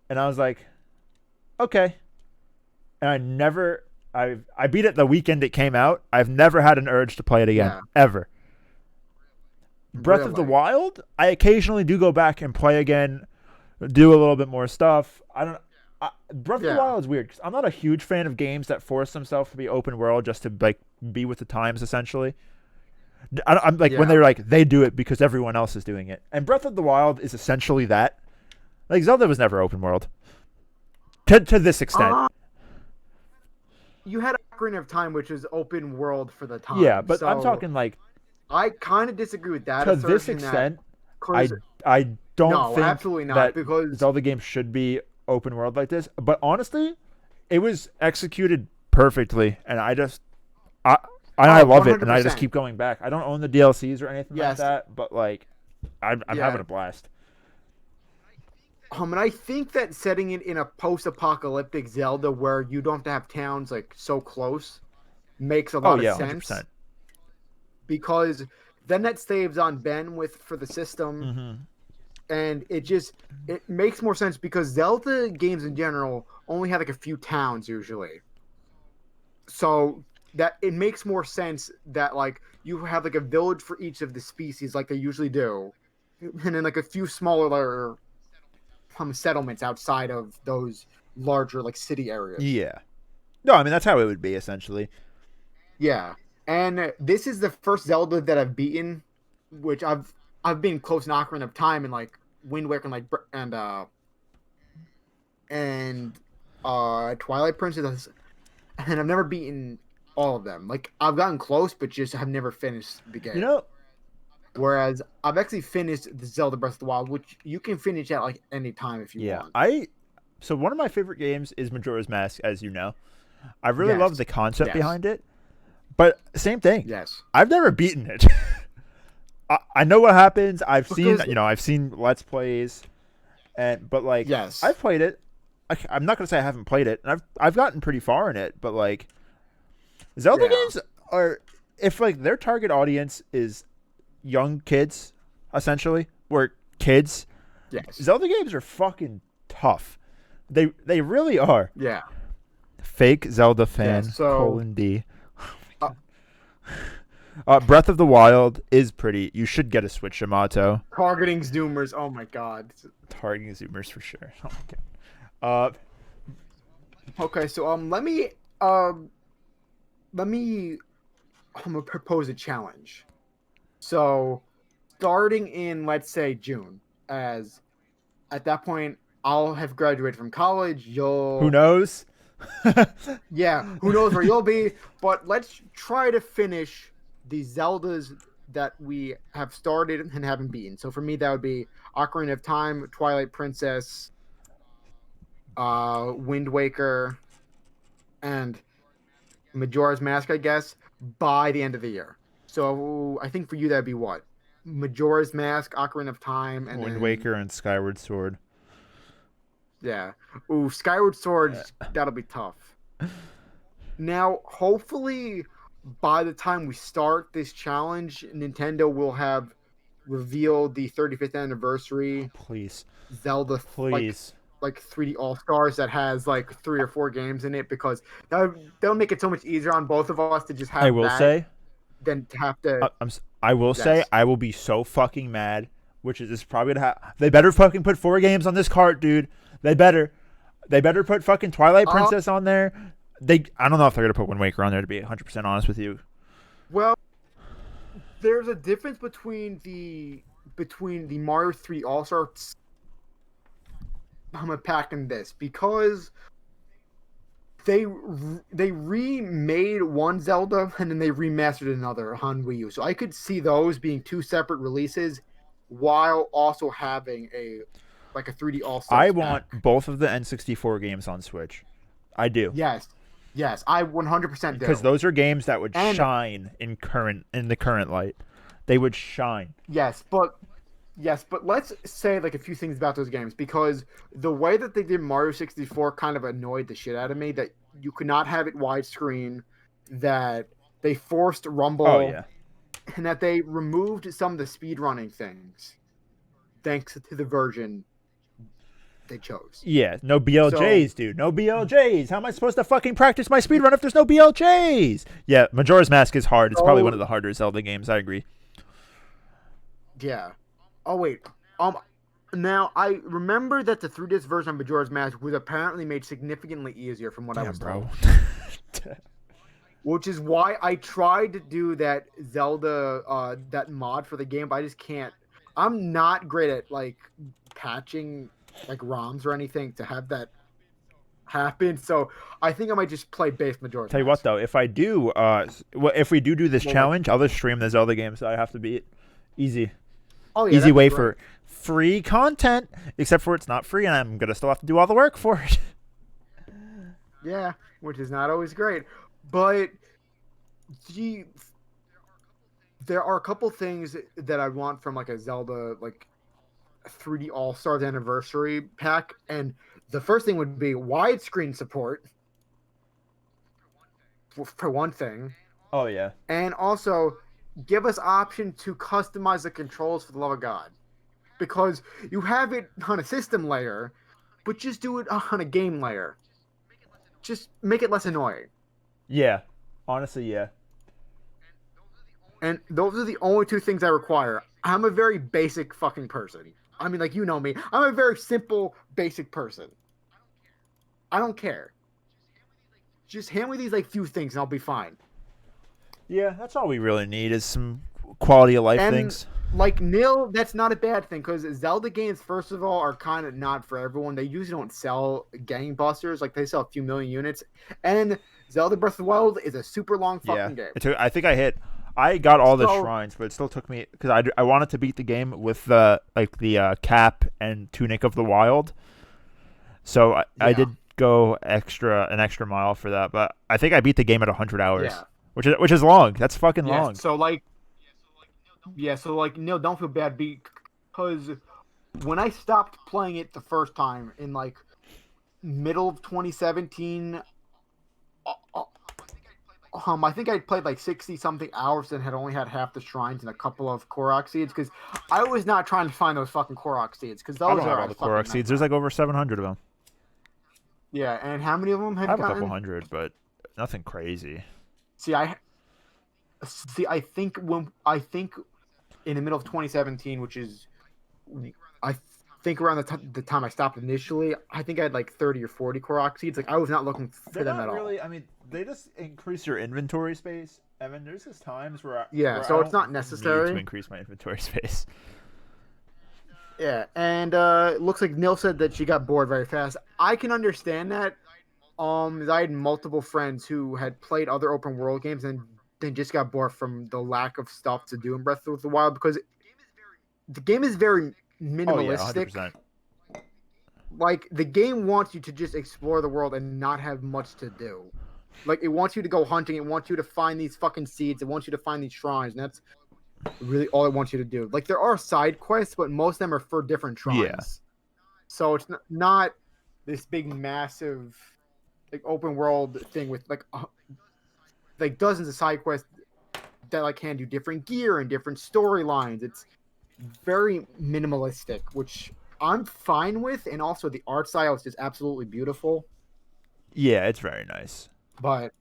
and I was like, okay. And I beat it the weekend it came out. I've never had an urge to play it again, ever. Breath of the Wild, I occasionally do go back and play again, do a little bit more stuff. Breath of the Wild is weird because I'm not a huge fan of games that force themselves to be open world just to like be with the times, essentially. I'm like when they're like they do it because everyone else is doing it, and Breath of the Wild is essentially that. Like Zelda was never open world to this extent. You had Ocarina of Time, which is open world for the time. Yeah, but I'm talking like I kind of disagree with that. To this extent, I don't think absolutely not, that because Zelda games should be open world like this. But honestly, it was executed perfectly, and I love it, and I just keep going back. I don't own the DLCs or anything like that, but like I'm having a blast. And I think that setting it in a post-apocalyptic Zelda where you don't have to have towns like so close makes a lot of sense. 100%. Because then that saves on bandwidth for the system, and it makes more sense because Zelda games in general only have like a few towns usually. So that it makes more sense that like you have like a village for each of the species like they usually do, and then like a few smaller settlements outside of those larger like city areas. Yeah. No, I mean that's how it would be essentially. Yeah. And this is the first Zelda that I've beaten, which I've been close to Ocarina of Time and like Wind Waker and Twilight Princess, and I've never beaten all of them. Like I've gotten close, but just have never finished the game. You know, whereas I've actually finished the Zelda Breath of the Wild, which you can finish at like any time if you want. So one of my favorite games is Majora's Mask, as you know. I really love the concept behind it. But same thing. Yes. I've never beaten it. I know what happens. I've seen Let's Plays, but like I've played it. I'm not gonna say I haven't played it, and I've gotten pretty far in it. But like Zelda games are, if like their target audience is young kids, essentially, or kids, Yes. Zelda games are fucking tough. They really are. Yeah. Fake Zelda Yeah. fan, So, D. uh, Breath of the Wild is pretty. You should get a Switch, Yamato. targeting Zoomers. Oh my God. Targeting Zoomers for sure. Oh my god. Okay. So um let me I'm gonna propose a challenge. So starting in, let's say, June, as at that point I'll have graduated from college. Who You'll knows? Yeah, who knows where you'll be, but let's try to finish the Zeldas that we have started and haven't beaten. So for me, that would be Ocarina of Time, Twilight Princess, Wind Waker, and Majora's Mask, I guess, by the end of the year. So I think for you that'd be what? Majora's Mask, Ocarina of Time, and Wind then Waker and Skyward Sword. yeah. Ooh, Skyward Sword, Yeah. that'll be tough. Now, hopefully, by the time we start this challenge, Nintendo will have revealed the 35th anniversary Please. Zelda Please. like 3D All Stars that has like 3 or 4 games in it, because that'll make it so much easier on both of us to just I have will that say, than to have to. I will say, Yes. I will be so fucking mad. Which is probably gonna happen. They better fucking put 4 games on this cart, dude. They better put fucking Twilight Princess on there. I don't know if they're gonna put Wind Waker on there, to be 100% honest with you. Well, there's a difference between the Mario 3 All Stars. I'm unpacking this because they remade one Zelda and then they remastered another on Wii U. So I could see those being 2 separate releases while also having a 3D All Stars. I want both of the N64 games on Switch. I do. Yes, I 100% do. Because those are games that would shine in the current light. They would shine. Yes, but let's say like a few things about those games, because the way that they did Mario 64 kind of annoyed the shit out of me, that you could not have it widescreen, that they forced Rumble, Oh yeah, and that they removed some of the speedrunning things thanks to the version they chose. Yeah, no BLJs, dude. No BLJs. How am I supposed to fucking practice my speedrun if there's no BLJs? Yeah, Majora's Mask is hard. It's probably one of the harder Zelda games. I agree. Yeah. Oh wait. Now I remember that the 3DS version of Majora's Mask was apparently made significantly easier from what I was told. Which is why I tried to do that Zelda that mod for the game, but I just can't. I'm not great at like patching like ROMs or anything to have that happen. So I think I might just play base Majora's Tell you Mask. what though, if I do, if we do this challenge, I'll just stream the Zelda games that I have to beat. Easy. Oh yeah, easy way for free content, except for it's not free, and I'm gonna still have to do all the work for it. Yeah, which is not always great, but there are a couple things that I want from like a Zelda like 3D All Stars Anniversary pack, and the first thing would be widescreen support for one thing. Oh yeah, and also give us option to customize the controls, for the love of God, because you have it on a system layer, but just do it on a game layer. Just make it less annoying. Yeah, honestly, yeah. And those are the only 2 things I require. I'm a very basic fucking person. I mean, like, you know me. I'm a very simple, basic person. I don't care. Just hand me these like few things and I'll be fine. Yeah, that's all we really need is some quality of life things. Like nil, that's not a bad thing, because Zelda games, first of all, are kind of not for everyone. They usually don't sell gangbusters. Like, they sell a few million units. And Zelda Breath of the Wild is a super long fucking game. I got all the shrines, but it still took me, because I wanted to beat the game with the cap and Tunic of the Wild. So I did go an extra mile for that, but I think I beat the game at 100 hours, which is long. That's fucking long. So no, don't feel bad, because when I stopped playing it the first time in like middle of 2017, I think I played like 60 something hours and had only had half the shrines and a couple of Korok seeds because I was not trying to find those fucking Korok seeds because I those don't have are all a the fucking Korok seeds. There's nightmare. like over 700 of them. Yeah, and how many of them have I you have a couple gotten? hundred, but nothing crazy. See, I think in the middle of 2017, which is I think around the time I stopped initially, I think I had like 30 or 40 Korok seeds. Like I was not looking They're for them not at all. really. I mean, they just increase your inventory space. Evan, there's just times Yeah, where I so it's don't not need to necessary. increase my inventory space. Yeah, and it looks like Nil said that she got bored very fast. I can understand that. I had multiple friends who had played other open world games and then just got bored from the lack of stuff to do in Breath of the Wild because the game is very Oh yeah, minimalistic. 100%. Like the game wants you to just explore the world and not have much to do. Like it wants you to go hunting, it wants you to find these fucking seeds, it wants you to find these shrines, and that's really all it wants you to do. Like there are side quests, but most of them are for different Yeah, shrines. So it's not this big massive like open world thing with like dozens of side quests that like hand you different gear and different storylines. It's very minimalistic, which I'm fine with, and also the art style is just absolutely beautiful. yeah, it's very nice. But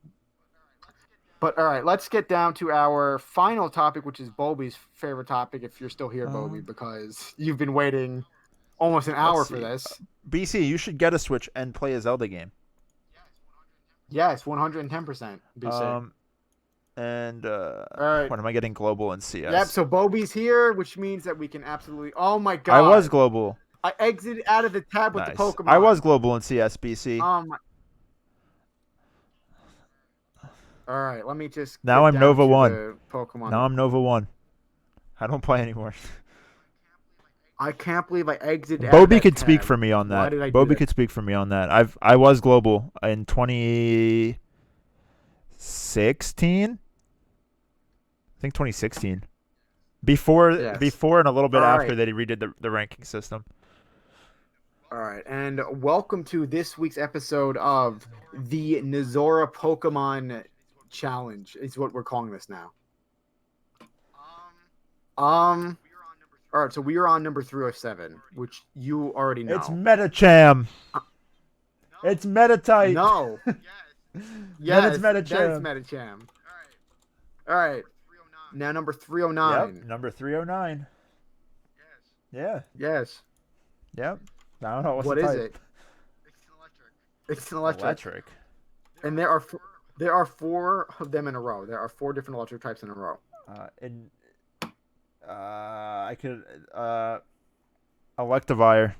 all right, let's get down to our final topic, which is Bobby's favorite topic. If you're still here, Bobby, Um, because you've been waiting almost an let's hour for see. this. BC, you should get a Switch and play a Zelda game. Yes, 110% BC. And All right. what am I getting global in CS? Yep. So Bobby's here, which means that we can absolutely. Oh my god! I was global. I exited out of the tab with Nice. the Pokemon. I was global in CS, BC. All right. Let me just. Now get I'm down Nova to 1. the Pokemon. Now I'm Nova 1. I don't play anymore. I can't believe I exited. out of Bobby that could tab. speak for me on Why that. did I do Bobby that? could speak for me on that. I was global in 2016. I think 2016. Before Yes. and a little bit All after right. they redid the ranking system. All right, and welcome to this week's episode of the Nizora Pokemon Challenge. Is what we're calling this now. All right, so we are on number 307, which you already know. It's Metacham. It's Metatite. No. Yes, Yes, that is Metacham. Medicham. All right. Now number 309. Yep, number 309. Yeah. Yes. Yep. I don't know What is it? It's an electric. Electric. And there are 4 of them in a row. There are 4 different electric types in a row. I could Electivire.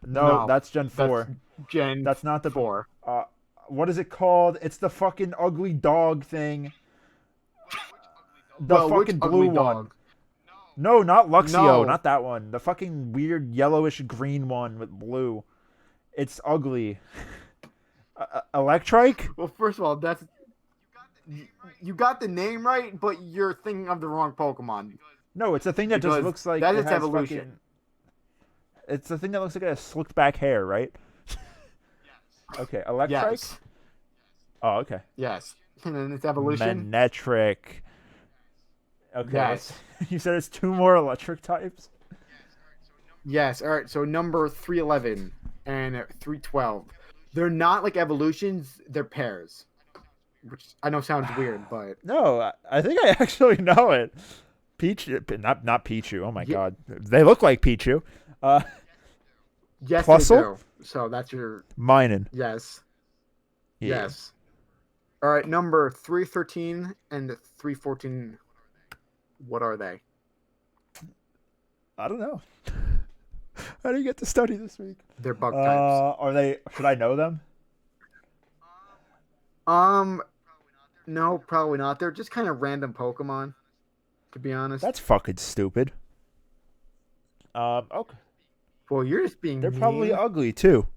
No, that's Gen 4. That's not the 4. What is it called? It's the fucking ugly dog thing. The Well, which fucking ugly blue dog? one. No, not Luxio. No. Not that one. The fucking weird yellowish green one with blue. It's ugly. Electrike? Well, first of all, that's you got the name right, but you're thinking of the wrong Pokemon. No, it's a thing that just Because looks like that it is has evolution. fucking- It's the thing that looks like it has slicked back hair, right? Okay, Electrike? Yes. Oh, okay. Yes. And then it's evolution. Manectric. Okay. Yes. You said it's 2 more electric types? Yes. All right. So number 311 and 312. They're not like evolutions. They're pairs. Which I know sounds weird, but No, I think I actually know it. Not Pichu. Oh my Yeah. god. They look like Pichu. yes, Plusle? they do. So that's your Minun. yes. Yeah. Yes. All right. Number 313 and 314. What are they? I don't know. How do you get to study this week? They're bug types. Are they? Should I know them? No, probably not. They're just kind of random Pokemon, to be honest. That's fucking stupid. Okay. Well, you're just being They're probably mean. ugly too.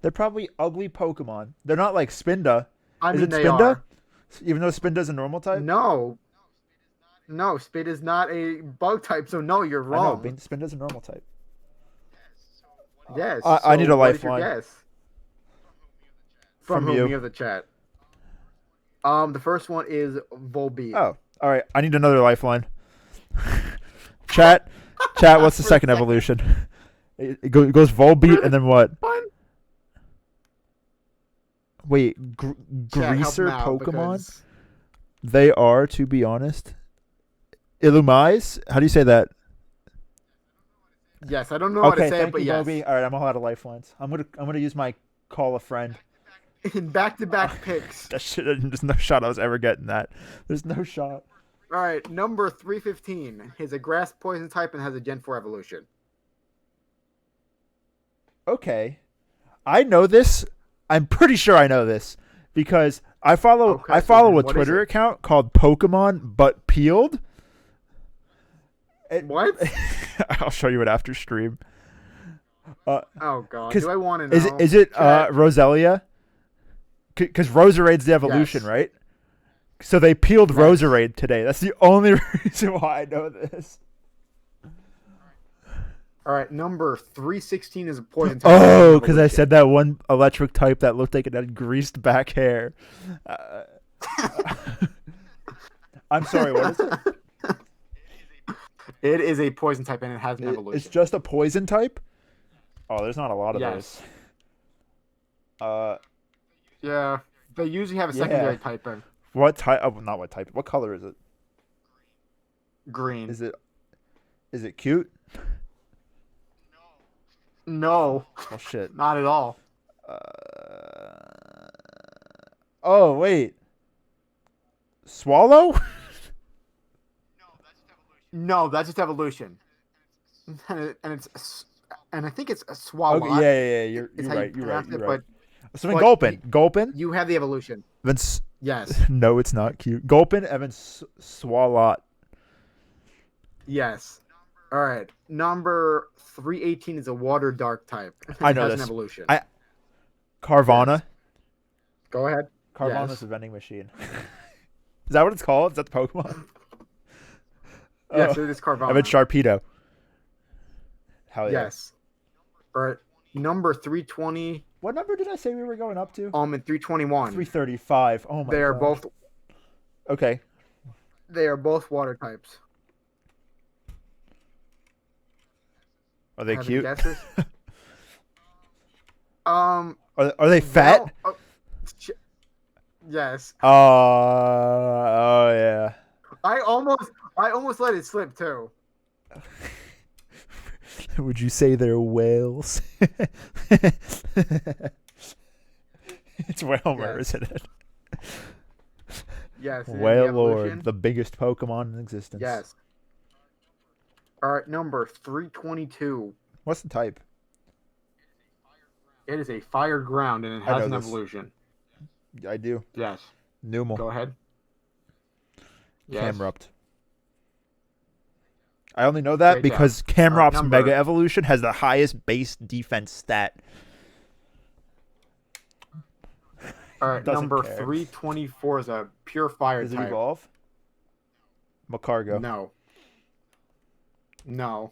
They're probably ugly Pokemon. They're not like Spinda. I Is mean, it they Spinda? are. Even though Spinda's a normal type? No, Spit is not a bug type, so no, you're I know, wrong. Spinda's a normal type. Yes. I need a what is your lifeline. guess? From you. whom of the chat. The first one is Volbeat. Oh, all right. I need another lifeline. Chat, chat. What's the For a second second. evolution? It goes Volbeat and then what? Fun. Wait, Chat, help greaser him out Pokemon? because They are, to be honest, Illumise. How do you say that? yes, I don't know how to Okay, say it, thank but you, yes. Bobby. All right, I'm all out of lifelines. I'm gonna use my call a friend. In back-to-back picks. That shit. There's no shot I was ever getting that. There's no shot. All right, number 315 is a grass poison type and has a Gen 4 evolution. Okay, I know this. I'm pretty sure I know this because I follow Okay, I so follow then a what is Twitter it? account called Pokemon But Peeled. What? I'll show you it after stream. Oh God, do I want to Is know? it Chat? Roselia? Because Roserade's the evolution, Yes. right? So they peeled Yes. Roserade today. That's the only reason why I know this. All right, number 316 is a poison type. Oh, because I said that one electric type that looked like it had greased back hair. I'm sorry, what is it? It is a poison type and it has an evolution. It's just a poison type? Oh, there's not a lot of Yes. those. Yeah, they usually have a secondary typing. What type? Oh, not what type. What color is it? Green. Is it cute? No, Oh shit. not at all. Oh wait. Swallow? No, that's just evolution. And I think it's a Swalot. Okay, yeah. You're It's how right. you You're right. pronounce You're it, right. So then but Gulpin. Gulpin? You have the evolution. Then Yes. no, it's not cute. Gulpin, Evan Swalot. Yes. All right. Number 318 is a water dark type. I It know has this. an evolution. Carvana. Yes. Go ahead. Carvana's Yes. a vending machine. Is that what it's called? Is that the Pokemon? Yes, Oh. it is Carvana. Evan Sharpedo. Hell yeah. Yes. All right. Number 320. What number did I say we were going up to? And 321. 335. Oh my god. They are both. Okay. They are both water types. Are they Have cute? any guesses? Are they fat? Well, yes. Oh yeah. I almost let it slip too. Would you say they're whales? It's Whalmer, Yes. isn't it? Yes. it is the Whale Lord, evolution. the biggest Pokemon in existence. Yes. All right, number 322. What's the type? It is a fire ground and it I has know an this. evolution. I do. Yes. Numel. Go ahead. Yes. Camrupt. I only know that Great because job. Camrupt's Number- Mega Evolution has the highest base defense stat. All right, Doesn't number care. 324 is a pure fire Does it type. evolve? Macargo. No. No.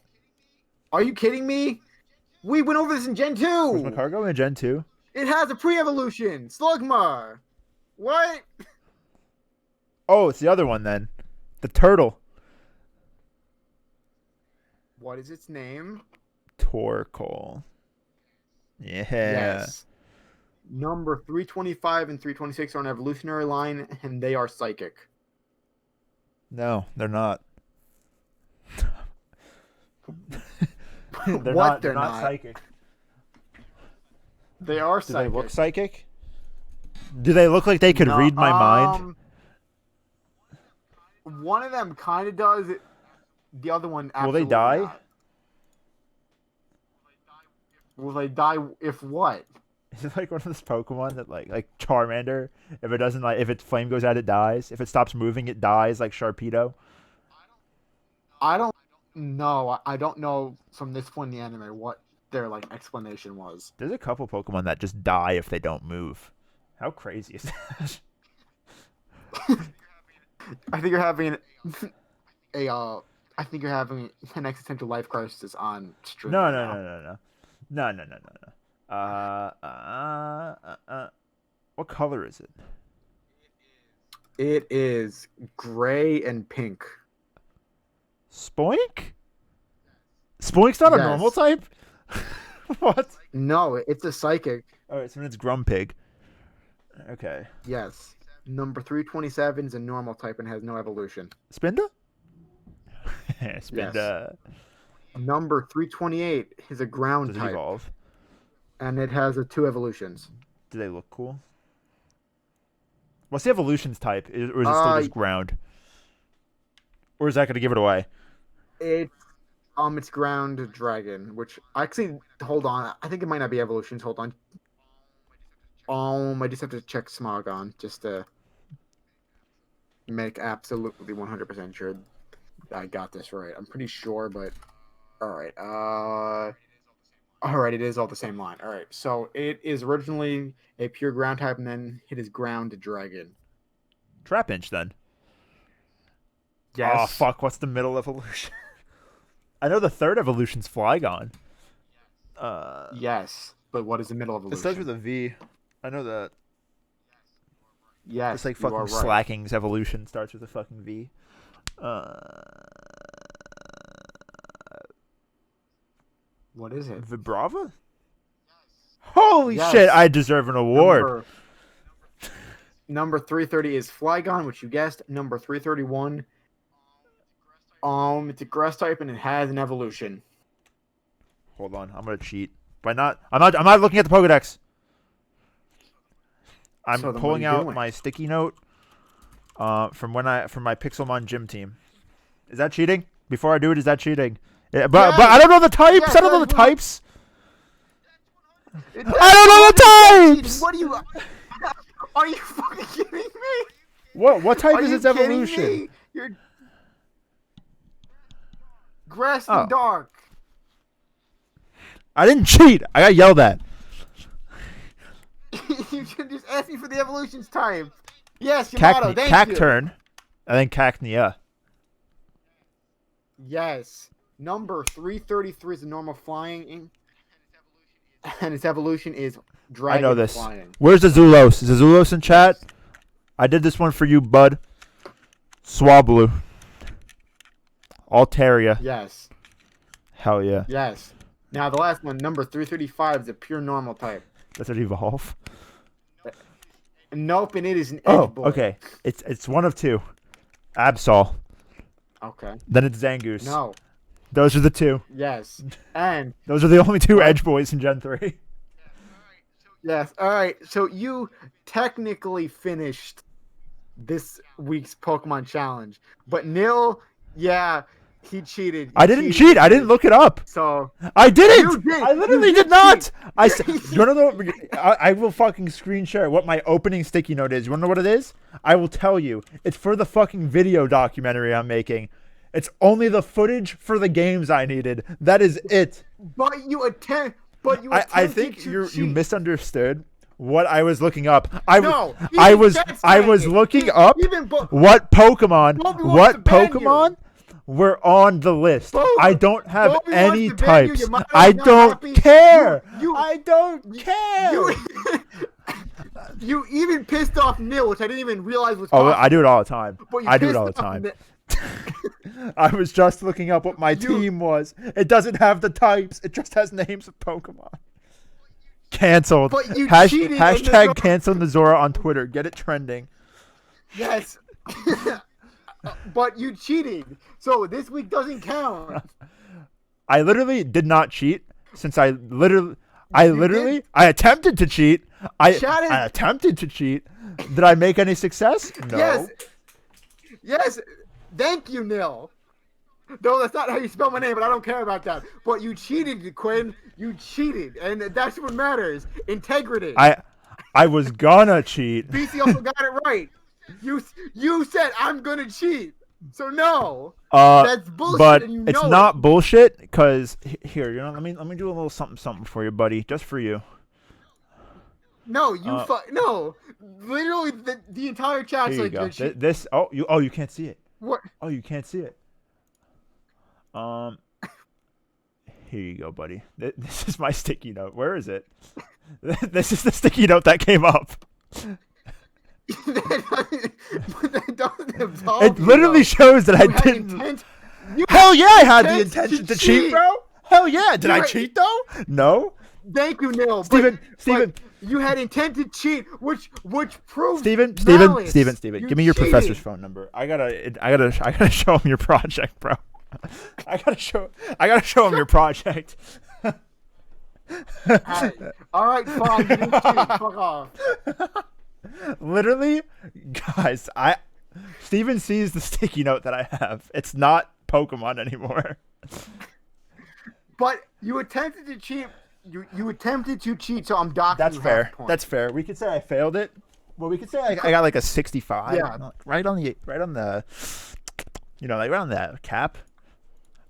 Are you kidding me? We went over this in Gen 2. Was Macargo in Gen 2? It has a pre-evolution. Slugma. What? Oh, it's the other one then. The turtle. What is its name? Torkoal. Yeah. Yes. Number 325 and 326 are an evolutionary line, and they are psychic. No, they're not. They're What? not. They're not not. psychic. They are Do psychic. they look psychic? Do they look like they could No, read my mind? One of them kind of does. The other one Will they absolutely die? not. Will they die if what? Is it like one of those Pokemon that like Charmander? If it doesn't if its flame goes out, it dies. If it stops moving, it dies, like Sharpedo. I don't know. I don't know from this point in the anime what their explanation was. There's a couple Pokemon that just die if they don't move. How crazy is that? I think you're having I think you're having an existential life crisis on stream. No. What color is it? It is gray and pink. Spoink? Spoink's not a normal Yes. type? What? No, it's a psychic. Alright, so then it's Grumpig. Okay. Yes. Number 327 is a normal type and has no evolution. Spinda? Spinda. Number 328 is a ground Does it type. evolve? And it has 2 evolutions. Do they look cool? What's the evolutions type? Or is it still just ground? Or is that going to give it away? It's ground dragon, which actually, hold on. I think it might not be evolutions. Hold on. I just have to check Smogon just to make absolutely 100% sure I got this right. I'm pretty sure, but all right. All right, it is all the same line. All right, so it is originally a pure ground type, and then it is ground dragon. Trapinch, then. Yes. Oh, fuck. What's the middle evolution? I know the third evolution's Flygon. Yes, but what is the middle It evolution? starts with a V. I know that. Yes, It's like you are fucking right. Slacking's evolution starts with a fucking V. What is it? Vibrava? Holy Yes. shit, I deserve an award. Number 330 is Flygon, which you guessed. Number 331. It's a grass type and it has an evolution. Hold on, I'm gonna cheat. I'm not looking at the Pokedex. I'm So then what pulling are you out doing? my sticky note from my Pixelmon gym team. Is that cheating? Before I do it, is that cheating? Yeah, but I don't know the types. Yes, I don't know the that's types. I I don't know the types. What are you? Are you fucking kidding me? What type Are is you its kidding evolution? me? You're grass Oh. and dark. I didn't cheat. I got yelled at. You should just ask me for the evolutions type. Yes, Yamato, thank you. Cacturn, and then Cacnea. Yes. Number 333 is a normal flying, and its evolution is dragon I know this. flying. Where's the Zulos? Is the Zulos in chat? I did this one for you, bud. Swablu. Altaria. Yes. Hell yeah. Yes. Now the last one, number 335, is a pure normal type. Does it evolve? Nope, and it is an edge Oh, boy. okay. It's one of two. Absol. Okay. Then it's Zangoose. No. Those are the two. Yes. And Those are the only two Edge Boys in Gen 3. yes. All right. So you technically finished this week's Pokemon challenge, but Nil, yeah, he cheated. I didn't cheat. I didn't look it up. So I didn't. You did. I literally You did did not. cheat. I said, you want to know? I will fucking screen share what my opening sticky note is. You want to know what it is? I will tell you. It's for the fucking video documentary I'm making. It's only the footage for the games I needed. That is it. But you attempt. But you. I attempted think to you cheat. misunderstood what I was looking up. I No, was looking up what Pokemon Bobby wants to ban you. were on the list. Bobby- I don't have Bobby any wants to ban you. types. Your mother's I not don't happy. care. You- I don't care. You, you even pissed off Nil, which I didn't even realize was Oh, possible. I do it all the time. But you I do it pissed all the off time. Nil. I was just looking up what my team was. It doesn't have the types. It just has names of Pokemon. Canceled. But you cheated and Hashtag there's no- cancel Nazora on Twitter. Get it trending. Yes. But you cheated. So this week doesn't count. I literally did not cheat since I did? attempted to cheat. Shut it. I attempted to cheat. Did I make any success? No. Yes. Yes. Thank you, Nil. No, that's not how you spell my name, but I don't care about that. But you cheated, Quinn. You cheated, and that's what matters. Integrity. I was gonna cheat. BC also got it right. You said I'm gonna cheat. So no. That's bullshit. But and you it's know not it. bullshit because here, let me do a little something for you, buddy, just for you. No, no. Literally, the entire chat's Here you like go. you're cheating. This you can't see it. What? Oh, you can't see it. Here you go, buddy. This is my sticky note. Where is it? This is the sticky note that came up. that doesn't absolve It you, literally though. shows that I You had didn't. intent- you Hell yeah, I had the intent intention to to cheat, cheat. bro. Hell yeah. Did You I had- cheat though? No. Thank you, Neil. Steven, but you had intent to cheat, which proves Steven, malice. Steven, You give me your cheated. professor's phone number. I gotta show him your project, bro. I gotta show him your project. All right, fine. You didn't cheat. Fuck off. Literally, guys, Steven sees the sticky note that I have. It's not Pokemon anymore. But you attempted to cheat. You attempted to cheat, so I'm docking That's you fair. half point. That's fair. We could say I failed it. Well, we could say I got like a 65. Yeah. Right on the, like right on that cap.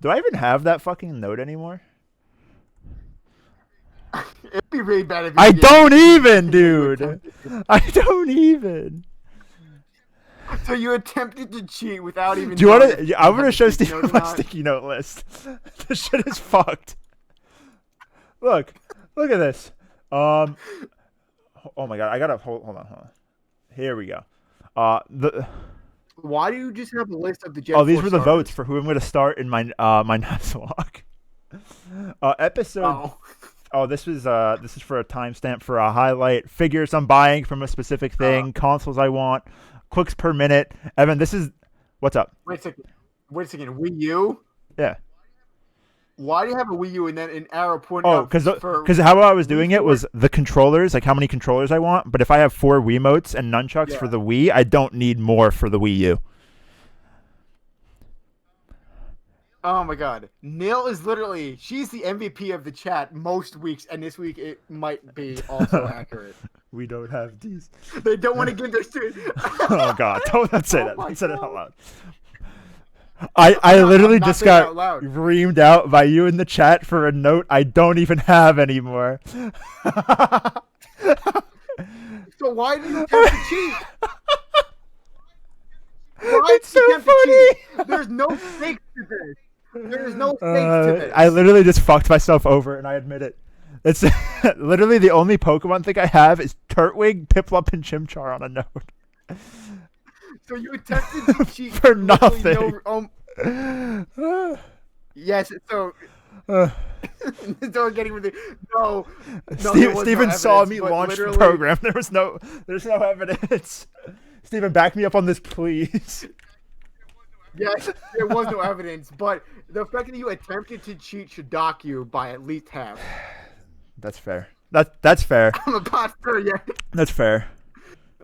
Do I even have that fucking note anymore? It'd be really bad if you I did. don't even, dude. I don't even. So you attempted to cheat without even. Do you want knowing to? I'm gonna if show you had the Steven note or my not. sticky note list. This shit is fucked. Look at this. Oh my god, I gotta hold on. Here we go. Why do you just have a list of the Gen Oh, these 4 were the starters? votes for who I'm gonna start in my my Nuzlocke. Episode. Oh, this is for a timestamp for a highlight. Figures I'm buying from a specific thing. Consoles I want. Clicks per minute. Evan, this is what's up? Wait a second. Wii U? Yeah. Why do you have a Wii U and then an arrow pointing Oh, out for because how I was doing it was the controllers, like how many controllers I want. But if I have 4 Wiimotes and nunchucks for the Wii, I don't need more for the Wii U. Oh my god. Neil is literally, she's the MVP of the chat most weeks, and this week it might be also accurate. We don't have these. They don't want to give their student. Oh god, don't say Oh that. my Don't say that God. out loud. I literally I'm not just saying it got out loud. reamed out by you in the chat for a note I don't even have anymore. So why did you attempt to cheat? Why It's did you so attempt to funny. cheat? There's no stakes to this. There's no stakes to this. I literally just fucked myself over, and I admit it. It's literally the only Pokemon thing I have is Turtwig, Piplup, and Chimchar on a note. So you attempted to cheat For literally nothing. Yes, so don't get even no. Steven saw me launch the literally- program. There's no evidence. Steven, back me up on this, please. Yes, there was no evidence, but the fact that you attempted to cheat should dock you by at least half. That's fair. That's fair. I'm a pastor, yeah. That's fair.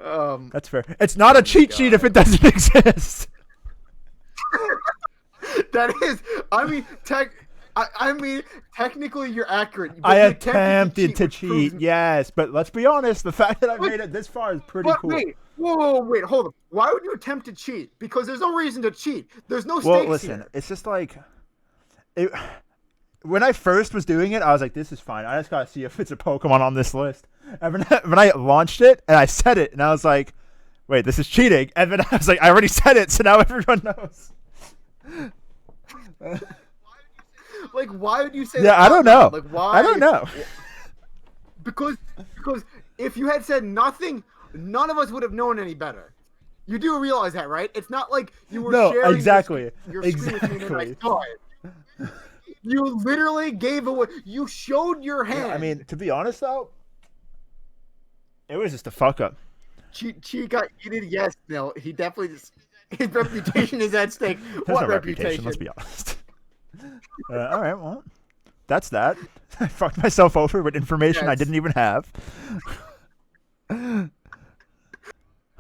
Um, That's fair. It's not a cheat sheet if it doesn't exist. that is, I mean, technically you're accurate. but I you attempted to which cheat, proves- yes, but let's be honest. The fact that I made it this far is pretty But cool. wait, whoa, wait, hold on. Why would you attempt to cheat? Because there's no reason to cheat. There's no stakes Well, listen, here. it's just like when I first was doing it, I was like, "This is fine. I just gotta see if it's a Pokemon on this list." And when I launched it and I said it, and I was like, "Wait, this is cheating." And then I was like, "I already said it, so now everyone knows." Like, why would you say? Yeah, that I out don't loud? know. Like, why? I don't know. Because if you had said nothing, none of us would have known any better. You do realize that, right? It's not like you were No, sharing exactly. your screen with me and I Exactly. saw it. You literally gave away. You showed your hand. I mean, to be honest though, it was just a fuck up. Chi got heated. Yes, no, he definitely just. His reputation is at stake. There's What no reputation? Let's be honest. All right, well, that's that. I fucked myself over with information I Yes. didn't even have.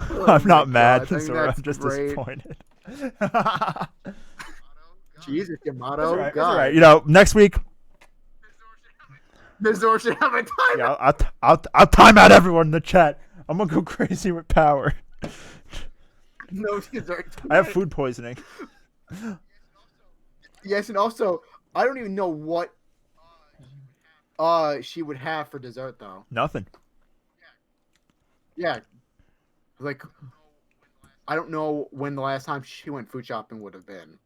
Oh I'm my not mad, God, I mean, Zora. that's I'm just great. disappointed. Jesus, Yamato. That's all right. God. That's all right. You know, next week, Mizor should have a time. yeah, I'll time out everyone in the chat. I'm gonna go crazy with power. No, Mizor. I have food poisoning. Yes, and also, I don't even know what she would have for dessert though. Nothing. Yeah. Like, I don't know when the last time she went food shopping would have been.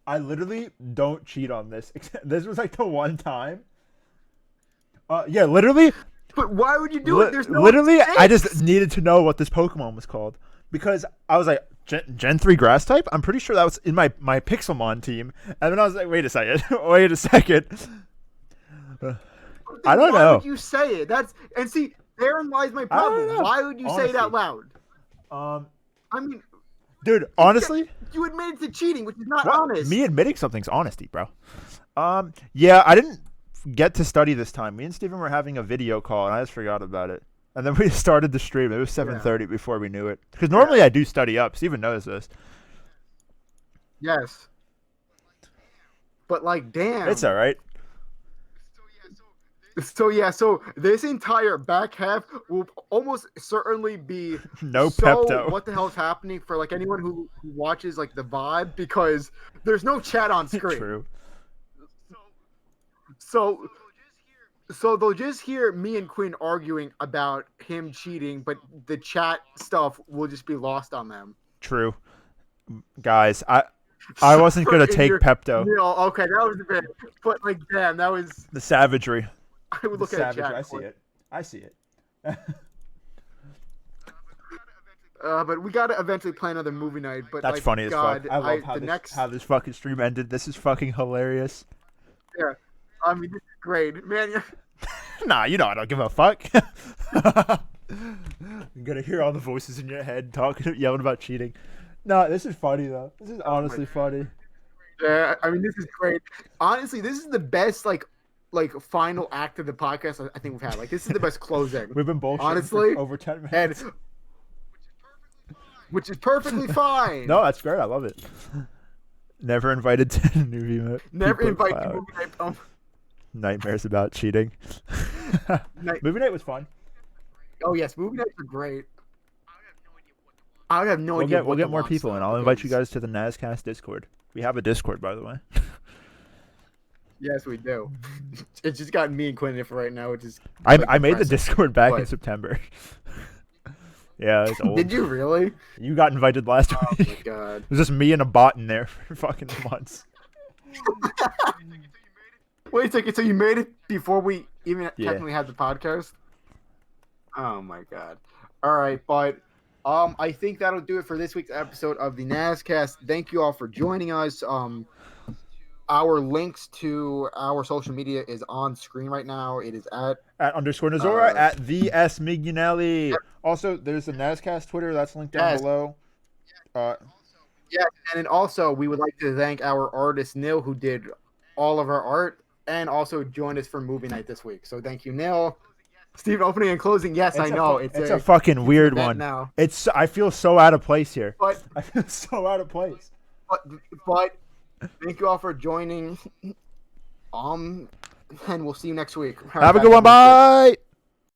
I literally don't cheat on this. This was like the one time. Yeah, literally. But why would you do it? There's no literally, mistakes. I just needed to know what this Pokemon was called because I was like, Gen 3 Grass type? I'm pretty sure that was in my Pixelmon team. And then I was like, wait a second. Wait a second. I don't know. Why would you say it? And see, therein lies my problem. Why would you say it out loud? I mean, dude, honestly, you admitted to cheating, which is not honest. Me admitting something's honesty, bro. Yeah, I didn't get to study this time. Me and Steven were having a video call, and I just forgot about it. And then we started the stream. It was 7:30 before we knew it. Because normally I do study up. Steven knows this. Yes. But like, damn. It's all right. So this entire back half will almost certainly be no Pepto. What the hell is happening for like anyone who watches like the vibe, because there's no chat on screen. True. So they'll just hear me and Quinn arguing about him cheating, but the chat stuff will just be lost on them. True. Guys, I wasn't gonna take Pepto. No, okay, that was a bit, but like, damn, that was the savagery. I would look at chat. I see it. But we gotta eventually plan another movie night. But that's like, funny as God, fuck. I love how this fucking stream ended. This is fucking hilarious. Yeah, I mean, this is great, man. Nah, you know I don't give a fuck. You're gonna hear all the voices in your head yelling about cheating. No, this is funny though. This is honestly funny. Yeah, I mean, this is great. Honestly, this is the best like final act of the podcast I think we've had. Like, this is the best closing. We've been bullshitting honestly for over 10 minutes. Which is perfectly fine. No, that's great. I love it. Never invited to movie night. Never invited to movie night. Nightmares about cheating. Movie night was fun. Oh yes, movie nights are great. I have no idea. We'll get more people in. I'll invite you guys to the NazCast Discord. We have a Discord, by the way. Yes, we do. It's just got me and Quinn in it for right now, which is. I made the Discord back in September. Yeah, it's old. Did you really? You got invited last week. Oh my god! It was just me and a bot in there for fucking months. Wait a second. So you made it before we even technically had the podcast? Oh my god! All right, but I think that'll do it for this week's episode of the NazCast. Thank you all for joining us. Our links to our social media is on screen right now. It is at _Nazora, at VS Mignelli. Also, there's the NazCast Twitter that's linked down below. Yeah, and then also we would like to thank our artist Nil, who did all of our art and also joined us for movie night this week. So thank you, Nil. Steve, opening and closing. Yes, I know it's a fucking weird one. Now. I feel so out of place here. But I feel so out of place. But thank you all for joining. And we'll see you next week. Have a good one. Bye.